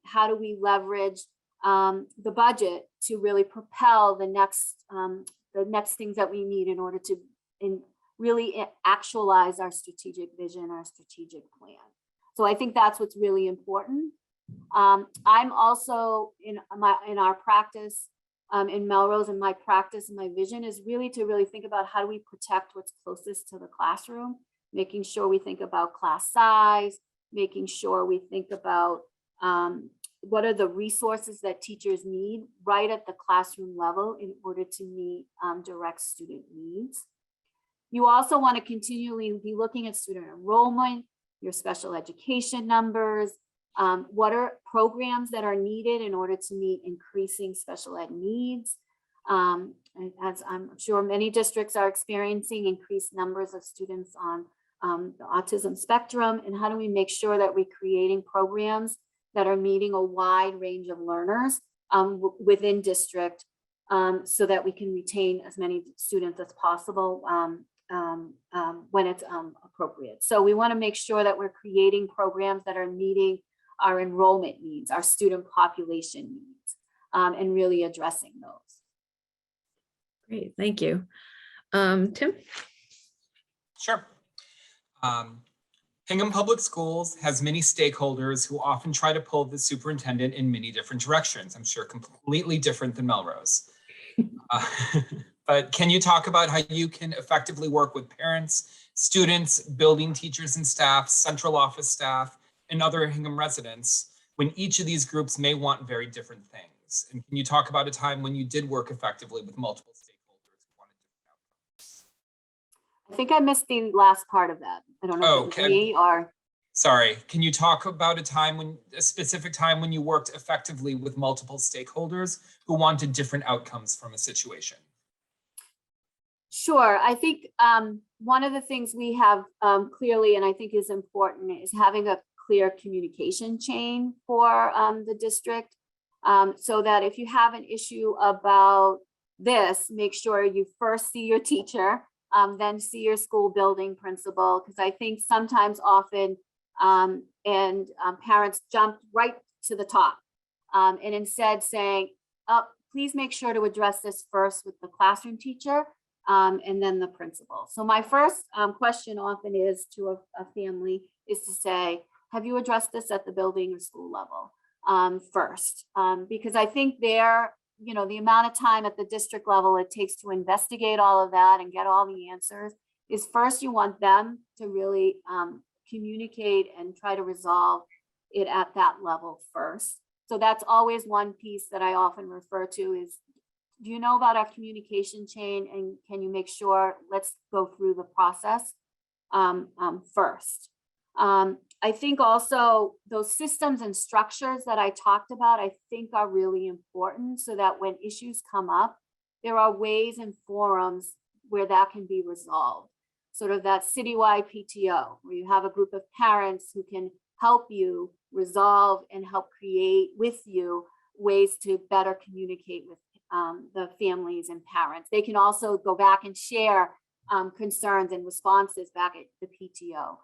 S9: how do we leverage the budget to really propel the next things that we need in order to really actualize our strategic vision, our strategic plan. So I think that's what's really important. I'm also in our practice in Melrose, and my practice and my vision is really to think about how do we protect what's closest to the classroom, making sure we think about class size, making sure we think about what are the resources that teachers need right at the classroom level in order to meet direct student needs. You also want to continually be looking at student enrollment, your special education numbers, what are programs that are needed in order to meet increasing special ed needs. As I'm sure many districts are experiencing increased numbers of students on the autism spectrum, and how do we make sure that we're creating programs that are meeting a wide range of learners within district so that we can retain as many students as possible when it's appropriate. So we want to make sure that we're creating programs that are meeting our enrollment needs, our student population needs, and really addressing those.
S1: Great, thank you. Tim?
S5: Sure. Hingham Public Schools has many stakeholders who often try to pull the superintendent in many different directions. I'm sure completely different than Melrose. But can you talk about how you can effectively work with parents, students, building teachers and staff, central office staff, and other Hingham residents when each of these groups may want very different things? And can you talk about a time when you did work effectively with multiple stakeholders who wanted different outcomes?
S9: I think I missed the last part of that. I don't know if it was me or.
S5: Sorry, can you talk about a specific time when you worked effectively with multiple stakeholders who wanted different outcomes from a situation?
S9: Sure. I think one of the things we have clearly, and I think is important, is having a clear communication chain for the district, so that if you have an issue about this, make sure you first see your teacher, then see your school building principal, because I think sometimes often parents jump right to the top and instead saying, oh, please make sure to address this first with the classroom teacher and then the principal. So my first question often is to a family is to say, have you addressed this at the building or school level first? Because I think the amount of time at the district level it takes to investigate all of that and get all the answers is first you want them to really communicate and try to resolve it at that level first. So that's always one piece that I often refer to is, do you know about our communication chain, and can you make sure, let's go through the process first. I think also those systems and structures that I talked about, I think are really important so that when issues come up, there are ways and forums where that can be resolved. Sort of that citywide PTO, where you have a group of parents who can help you resolve and help create with you ways to better communicate with the families and parents. They can also go back and share concerns and responses back at the PTO.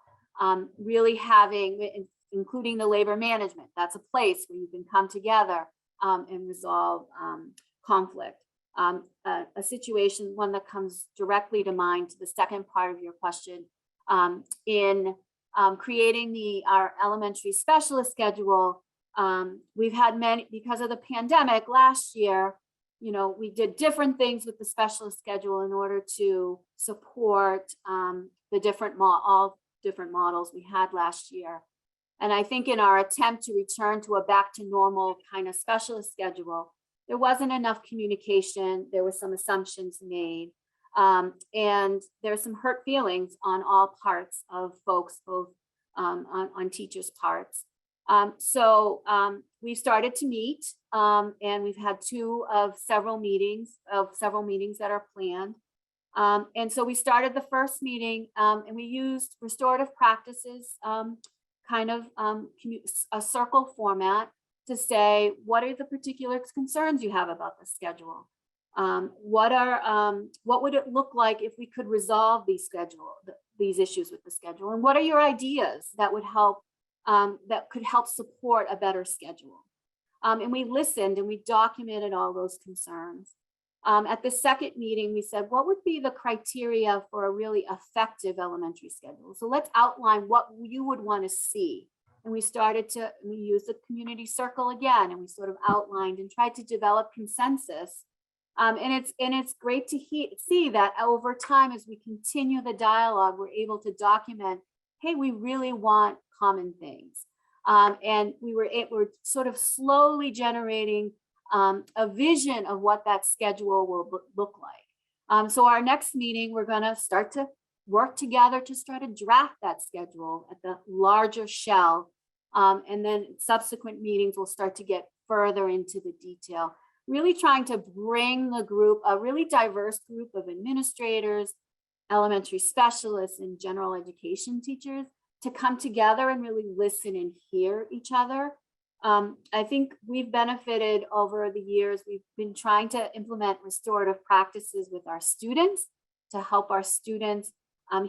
S9: Really having, including the labor management, that's a place where you can come together and resolve conflict. A situation, one that comes directly to mind to the second part of your question, in creating our elementary specialist schedule, we've had many, because of the pandemic last year, we did different things with the specialist schedule in order to support the all different models we had last year. And I think in our attempt to return to a back to normal kind of specialist schedule, there wasn't enough communication. There were some assumptions made, and there's some hurt feelings on all parts of folks, both on teachers' parts. So we've started to meet, and we've had two of several meetings that are planned. And so we started the first meeting, and we used restorative practices, a circle format to say, what are the particular concerns you have about the schedule? What would it look like if we could resolve these issues with the schedule? And what are your ideas that would help, that could help support a better schedule? And we listened and we documented all those concerns. At the second meeting, we said, what would be the criteria for a really effective elementary schedule? So let's outline what you would want to see. And we used the community circle again, and we sort of outlined and tried to develop consensus. And it's great to see that over time, as we continue the dialogue, we're able to document, hey, we really want common things. And we're sort of slowly generating a vision of what that schedule will look like. So our next meeting, we're going to start to work together to try to draft that schedule at the larger shell. And then subsequent meetings will start to get further into the detail, really trying to bring the group, a really diverse group of administrators, elementary specialists, and general education teachers to come together and really listen and hear each other. I think we've benefited over the years. We've been trying to implement restorative practices with our students to help our students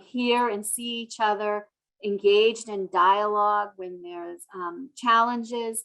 S9: hear and see each other, engaged in dialogue when there's challenges.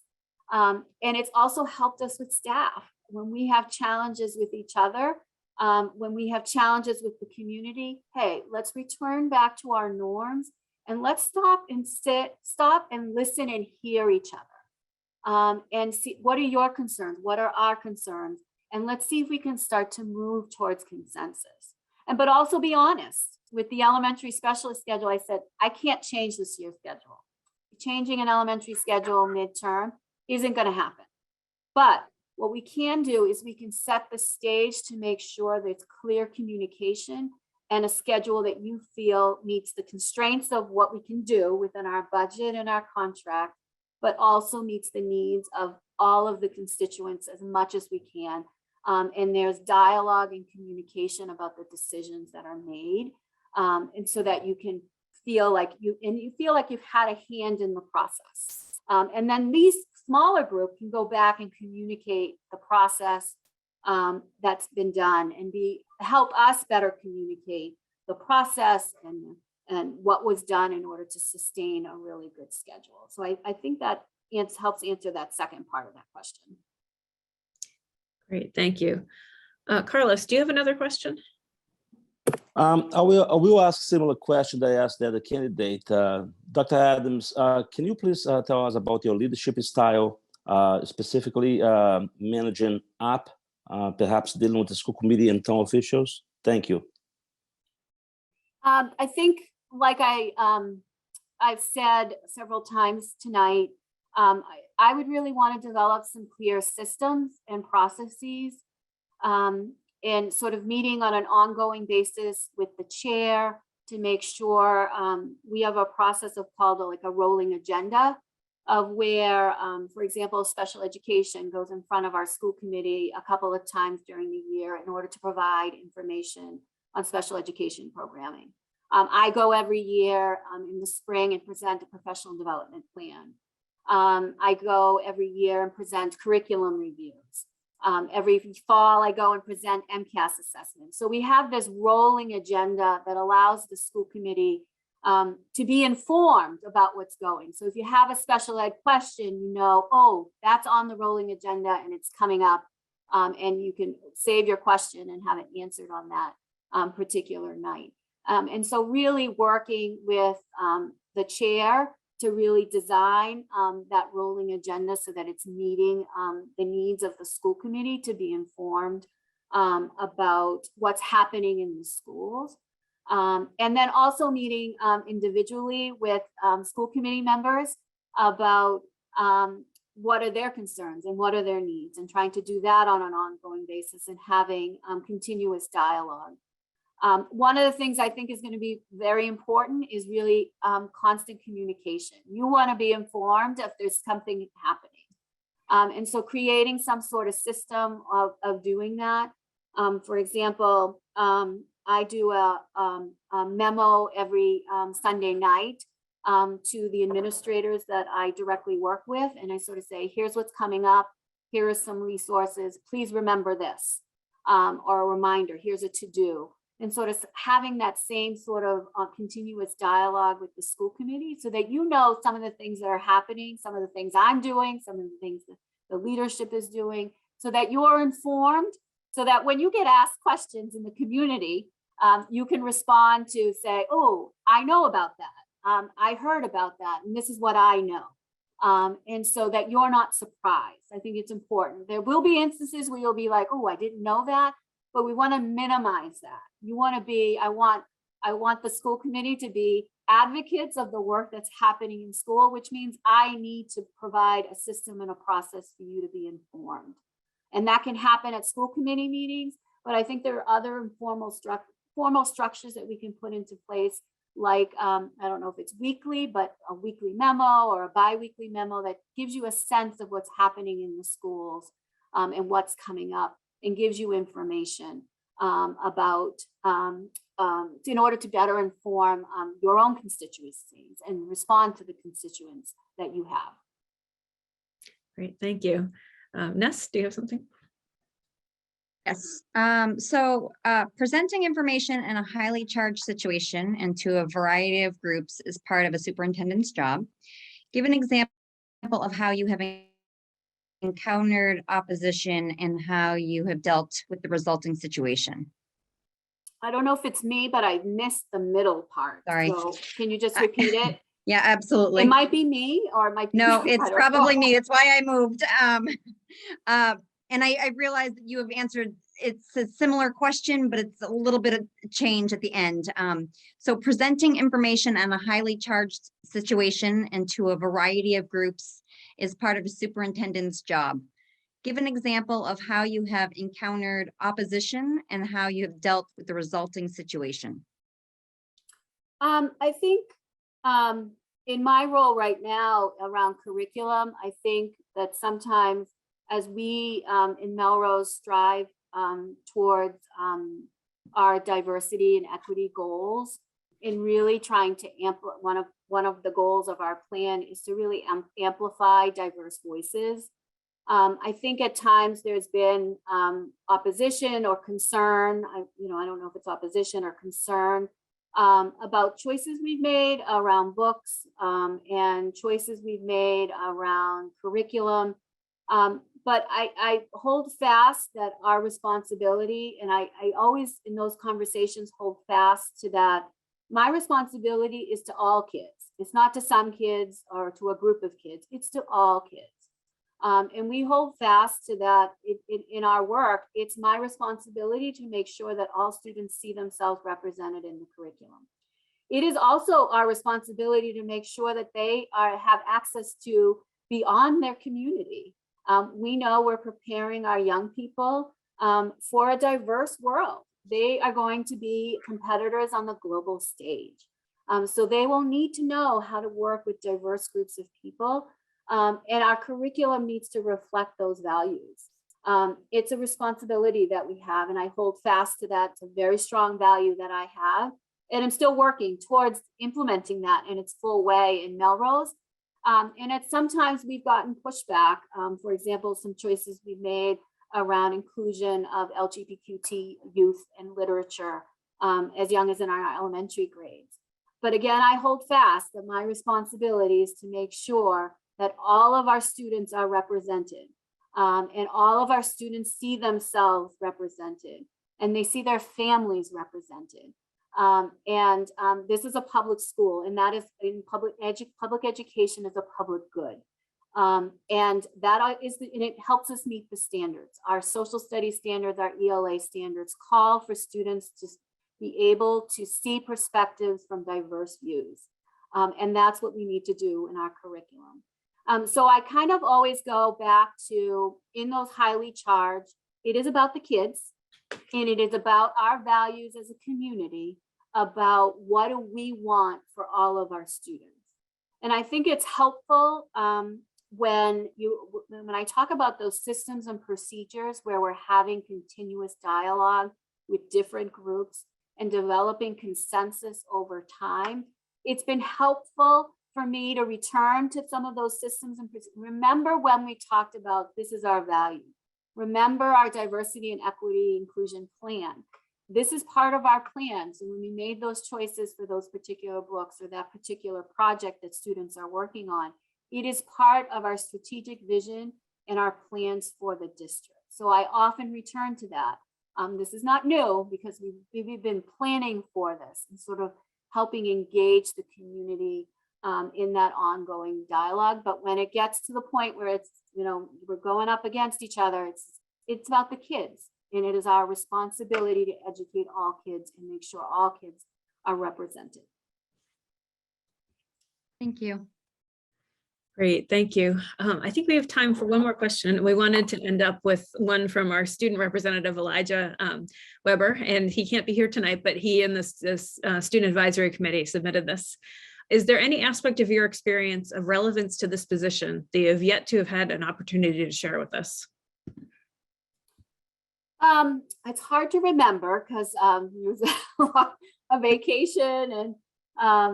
S9: And it's also helped us with staff. When we have challenges with each other, when we have challenges with the community, hey, let's return back to our norms and let's stop and listen and hear each other. And see, what are your concerns? What are our concerns? And let's see if we can start to move towards consensus. But also be honest. With the elementary specialist schedule, I said, I can't change this year's schedule. Changing an elementary schedule midterm isn't going to happen. But what we can do is we can set the stage to make sure there's clear communication and a schedule that you feel meets the constraints of what we can do within our budget and our contract, but also meets the needs of all of the constituents as much as we can. And there's dialogue and communication about the decisions that are made. And so that you can feel like you've had a hand in the process. And then these smaller group can go back and communicate the process that's been done and help us better communicate the process and what was done in order to sustain a really good schedule. So I think that helps answer that second part of that question.
S1: Great, thank you. Carlos, do you have another question?
S7: I will ask similar question that I asked the other candidate. Dr. Adams, can you please tell us about your leadership style, specifically managing up, perhaps dealing with the school committee and town officials? Thank you.
S9: I think, like I've said several times tonight, I would really want to develop some clear systems and processes. And sort of meeting on an ongoing basis with the chair to make sure we have a process of called a rolling agenda of where, for example, special education goes in front of our school committee a couple of times during the year in order to provide information on special education programming. I go every year in the spring and present a professional development plan. I go every year and present curriculum reviews. Every fall, I go and present MCAS assessments. So we have this rolling agenda that allows the school committee to be informed about what's going. So if you have a special ed question, you know, oh, that's on the rolling agenda and it's coming up, and you can save your question and have it answered on that particular night. And so really working with the chair to really design that rolling agenda so that it's meeting the needs of the school committee to be informed about what's happening in the schools. And then also meeting individually with school committee members about what are their concerns and what are their needs, and trying to do that on an ongoing basis and having continuous dialogue. One of the things I think is going to be very important is really constant communication. You want to be informed if there's something happening. And so creating some sort of system of doing that. For example, I do a memo every Sunday night to the administrators that I directly work with. And I sort of say, here's what's coming up. Here are some resources. Please remember this. Or a reminder, here's a to-do. And sort of having that same sort of continuous dialogue with the school committee so that you know some of the things that are happening, some of the things I'm doing, some of the things that the leadership is doing, so that you're informed, so that when you get asked questions in the community, you can respond to say, oh, I know about that. I heard about that, and this is what I know. And so that you're not surprised. I think it's important. There will be instances where you'll be like, oh, I didn't know that. But we want to minimize that. You want to be, I want the school committee to be advocates of the work that's happening in school, which means I need to provide a system and a process for you to be informed. And that can happen at school committee meetings, but I think there are other formal structures that we can put into place, like, I don't know if it's weekly, but a weekly memo or a bi-weekly memo that gives you a sense of what's happening in the schools and what's coming up, and gives you information about, in order to better inform your own constituencies and respond to the constituents that you have.
S1: Great, thank you. Ness, do you have something?
S8: Yes, presenting information in a highly charged situation and to a variety of groups is part of a superintendent's job. Give an example of how you have encountered opposition and how you have dealt with the resulting situation.
S9: I don't know if it's me, but I missed the middle part.
S8: Sorry.
S9: So can you just repeat it?
S8: Yeah, absolutely.
S9: It might be me or it might be.
S8: No,
S9: you.
S8: it's
S9: I don't
S8: probably
S9: know.
S8: me. It's why I moved. And I realized that you have answered, it's a similar question, but it's a little bit of change at the end. So presenting information on a highly charged situation and to a variety of groups is part of a superintendent's job. Give an example of how you have encountered opposition and how you have dealt with the resulting situation.
S9: I think in my role right now around curriculum, I think that sometimes as we in Melrose strive towards our diversity and equity goals, in really trying to one of the goals of our plan is to really amplify diverse voices. I think at times there's been opposition or concern. I don't know if it's opposition or concern about choices we've made around books and choices we've made around curriculum. But I hold fast that our responsibility, and I always in those conversations hold fast to that. My responsibility is to all kids. It's not to some kids or to a group of kids. It's to all kids. And we hold fast to that in our work. It's my responsibility to make sure that all students see themselves represented in the curriculum. It is also our responsibility to make sure that they have access to beyond their community. We know we're preparing our young people for a diverse world. They are going to be competitors on the global stage. So they will need to know how to work with diverse groups of people. And our curriculum needs to reflect those values. It's a responsibility that we have, and I hold fast to that. It's a very strong value that I have, and I'm still working towards implementing that in its full way in Melrose. And sometimes we've gotten pushback. For example, some choices we've made around inclusion of LGBTQ youth and literature as young as in our elementary grades. But again, I hold fast that my responsibility is to make sure that all of our students are represented and all of our students see themselves represented and they see their families represented. This is a public school, and that is in public education is a public good. And it helps us meet the standards. Our social studies standards, our ELA standards call for students to be able to see perspectives from diverse views. And that's what we need to do in our curriculum. So I kind of always go back to, in those highly charged, it is about the kids, and it is about our values as a community, about what do we want for all of our students. And I think it's helpful when I talk about those systems and procedures where we're having continuous dialogue with different groups and developing consensus over time. It's been helpful for me to return to some of those systems and remember when we talked about this is our value. Remember our diversity and equity inclusion plan. This is part of our plan. So when we made those choices for those particular books or that particular project that students are working on, it is part of our strategic vision and our plans for the district. So I often return to that. This is not new because we've been planning for this and sort of helping engage the community in that ongoing dialogue. But when it gets to the point where it's, we're going up against each other, it's about the kids. And it is our responsibility to educate all kids and make sure all kids are represented.
S8: Thank you.
S1: Great, thank you. I think we have time for one more question. We wanted to end up with one from our student representative, Elijah Weber, and he can't be here tonight, but he and this student advisory committee submitted this. Is there any aspect of your experience of relevance to this position that you have yet to have had an opportunity to share with us?
S9: It's hard to remember because it was a vacation, and I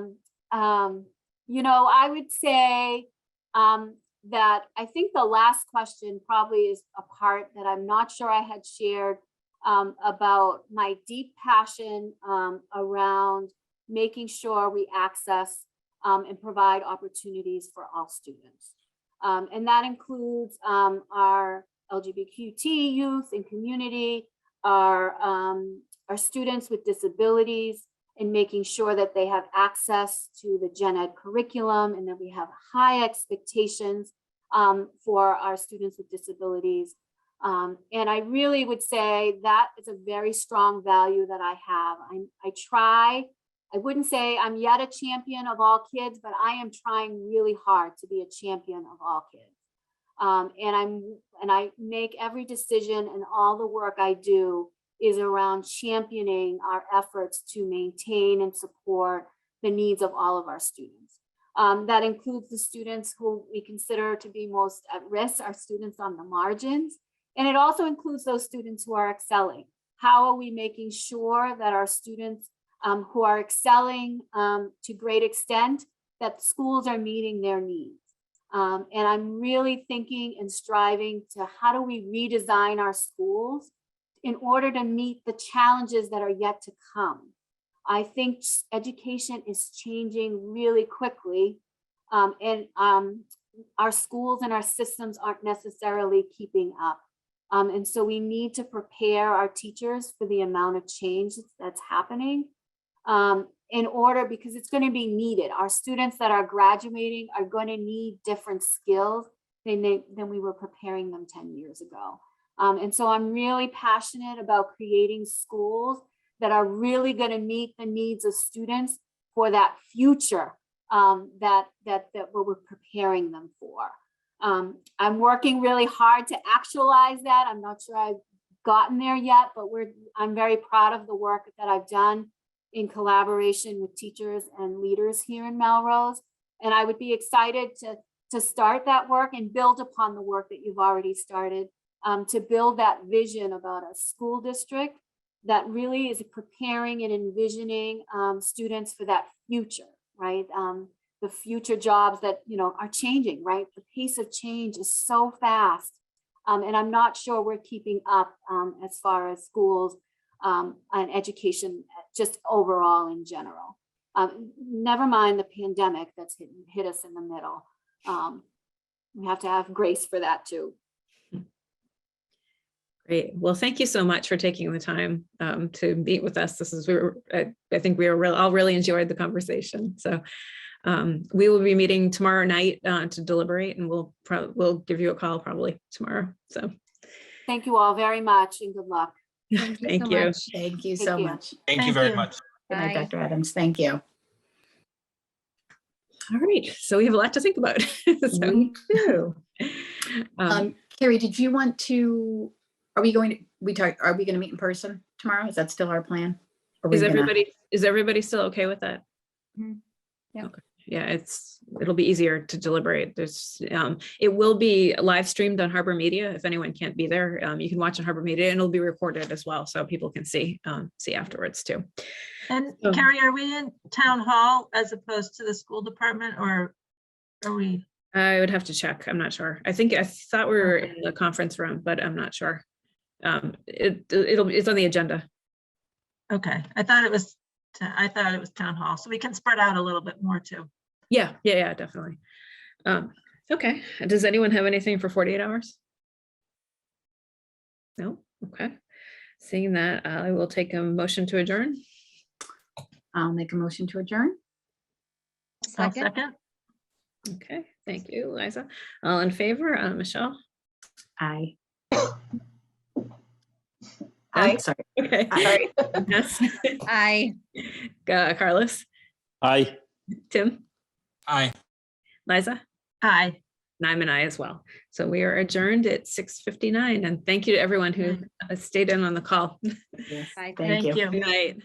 S9: would say that I think the last question probably is a part that I'm not sure I had shared about my deep passion around making sure we access and provide opportunities for all students. And that includes our LGBTQ youth and community, our students with disabilities, and making sure that they have access to the gen ed curriculum, and that we have high expectations for our students with disabilities. And I really would say that is a very strong value that I have. I wouldn't say I'm yet a champion of all kids, but I am trying really hard to be a champion of all kids. And I make every decision, and all the work I do is around championing our efforts to maintain and support the needs of all of our students. That includes the students who we consider to be most at risk, our students on the margins. And it also includes those students who are excelling. How are we making sure that our students who are excelling to great extent, that schools are meeting their needs? And I'm really thinking and striving to how do we redesign our schools in order to meet the challenges that are yet to come. I think education is changing really quickly, and our schools and our systems aren't necessarily keeping up. And so we need to prepare our teachers for the amount of change that's happening in order, because it's going to be needed. Our students that are graduating are going to need different skills than we were preparing them 10 years ago. And so I'm really passionate about creating schools that are really going to meet the needs of students for that future that we're preparing them for. I'm working really hard to actualize that. I'm not sure I've gotten there yet, but I'm very proud of the work that I've done in collaboration with teachers and leaders here in Melrose. And I would be excited to start that work and build upon the work that you've already started, to build that vision about a school district that really is preparing and envisioning students for that future, right? The future jobs that, are changing, right? The pace of change is so fast. And I'm not sure we're keeping up as far as schools and education, just overall in general. Never mind the pandemic that's hit us in the middle. We have to have grace for that too.
S1: Great. Well, thank you so much for taking the time to meet with us. I think we all really enjoyed the conversation. So we will be meeting tomorrow night to deliberate, and we'll give you a call probably tomorrow. So
S9: thank you all very much, and good luck.
S1: Thank
S8: so
S1: you.
S8: much.
S4: Thank you so much.
S5: Thank you very much.
S4: Good night,
S8: Bye.
S4: Dr. Adams. Thank you.
S1: All right. So we have a lot to think about. So,
S4: We do.
S1: um,
S4: Carrie, did you want to, are we going to meet in person tomorrow? Is that still our plan? Or
S1: is
S4: we gonna-
S1: everybody still okay with that?
S8: Yeah.
S1: Okay. Yeah, it'll be easier to deliberate. It will be live streamed on Harbor Media. If anyone can't be there, you can watch on Harbor Media, and it'll be recorded as well, so people can see afterwards too.
S3: And
S1: So-
S3: Carrie, are we in town hall as opposed to the school department, or are we?
S1: I would have to check. I'm not sure. I thought we were in the conference room, but I'm not sure. It's on the agenda.
S3: Okay, I thought it was town hall, so we can spread out a little bit more too.
S1: Yeah, definitely. Okay. Does anyone have anything for 48 hours? No? Okay. Seeing that, I will take a motion to adjourn.
S4: I'll make a motion to adjourn.
S3: I'll
S8: Second.
S3: second.
S1: Okay, thank you, Liza. All in favor, Michelle?
S4: Aye.
S6: Aye.
S4: Sorry.
S1: Okay.
S6: Sorry.
S1: Yes.
S8: Aye.
S1: Carlos?
S7: Aye.
S1: Tim?
S5: Aye.
S1: Liza?
S3: Aye.
S1: And I'm an aye as well. So we are adjourned at 6:59, and thank you to everyone who stayed in on the call.
S4: Yes,
S8: Bye.
S4: thank you.
S1: Good night.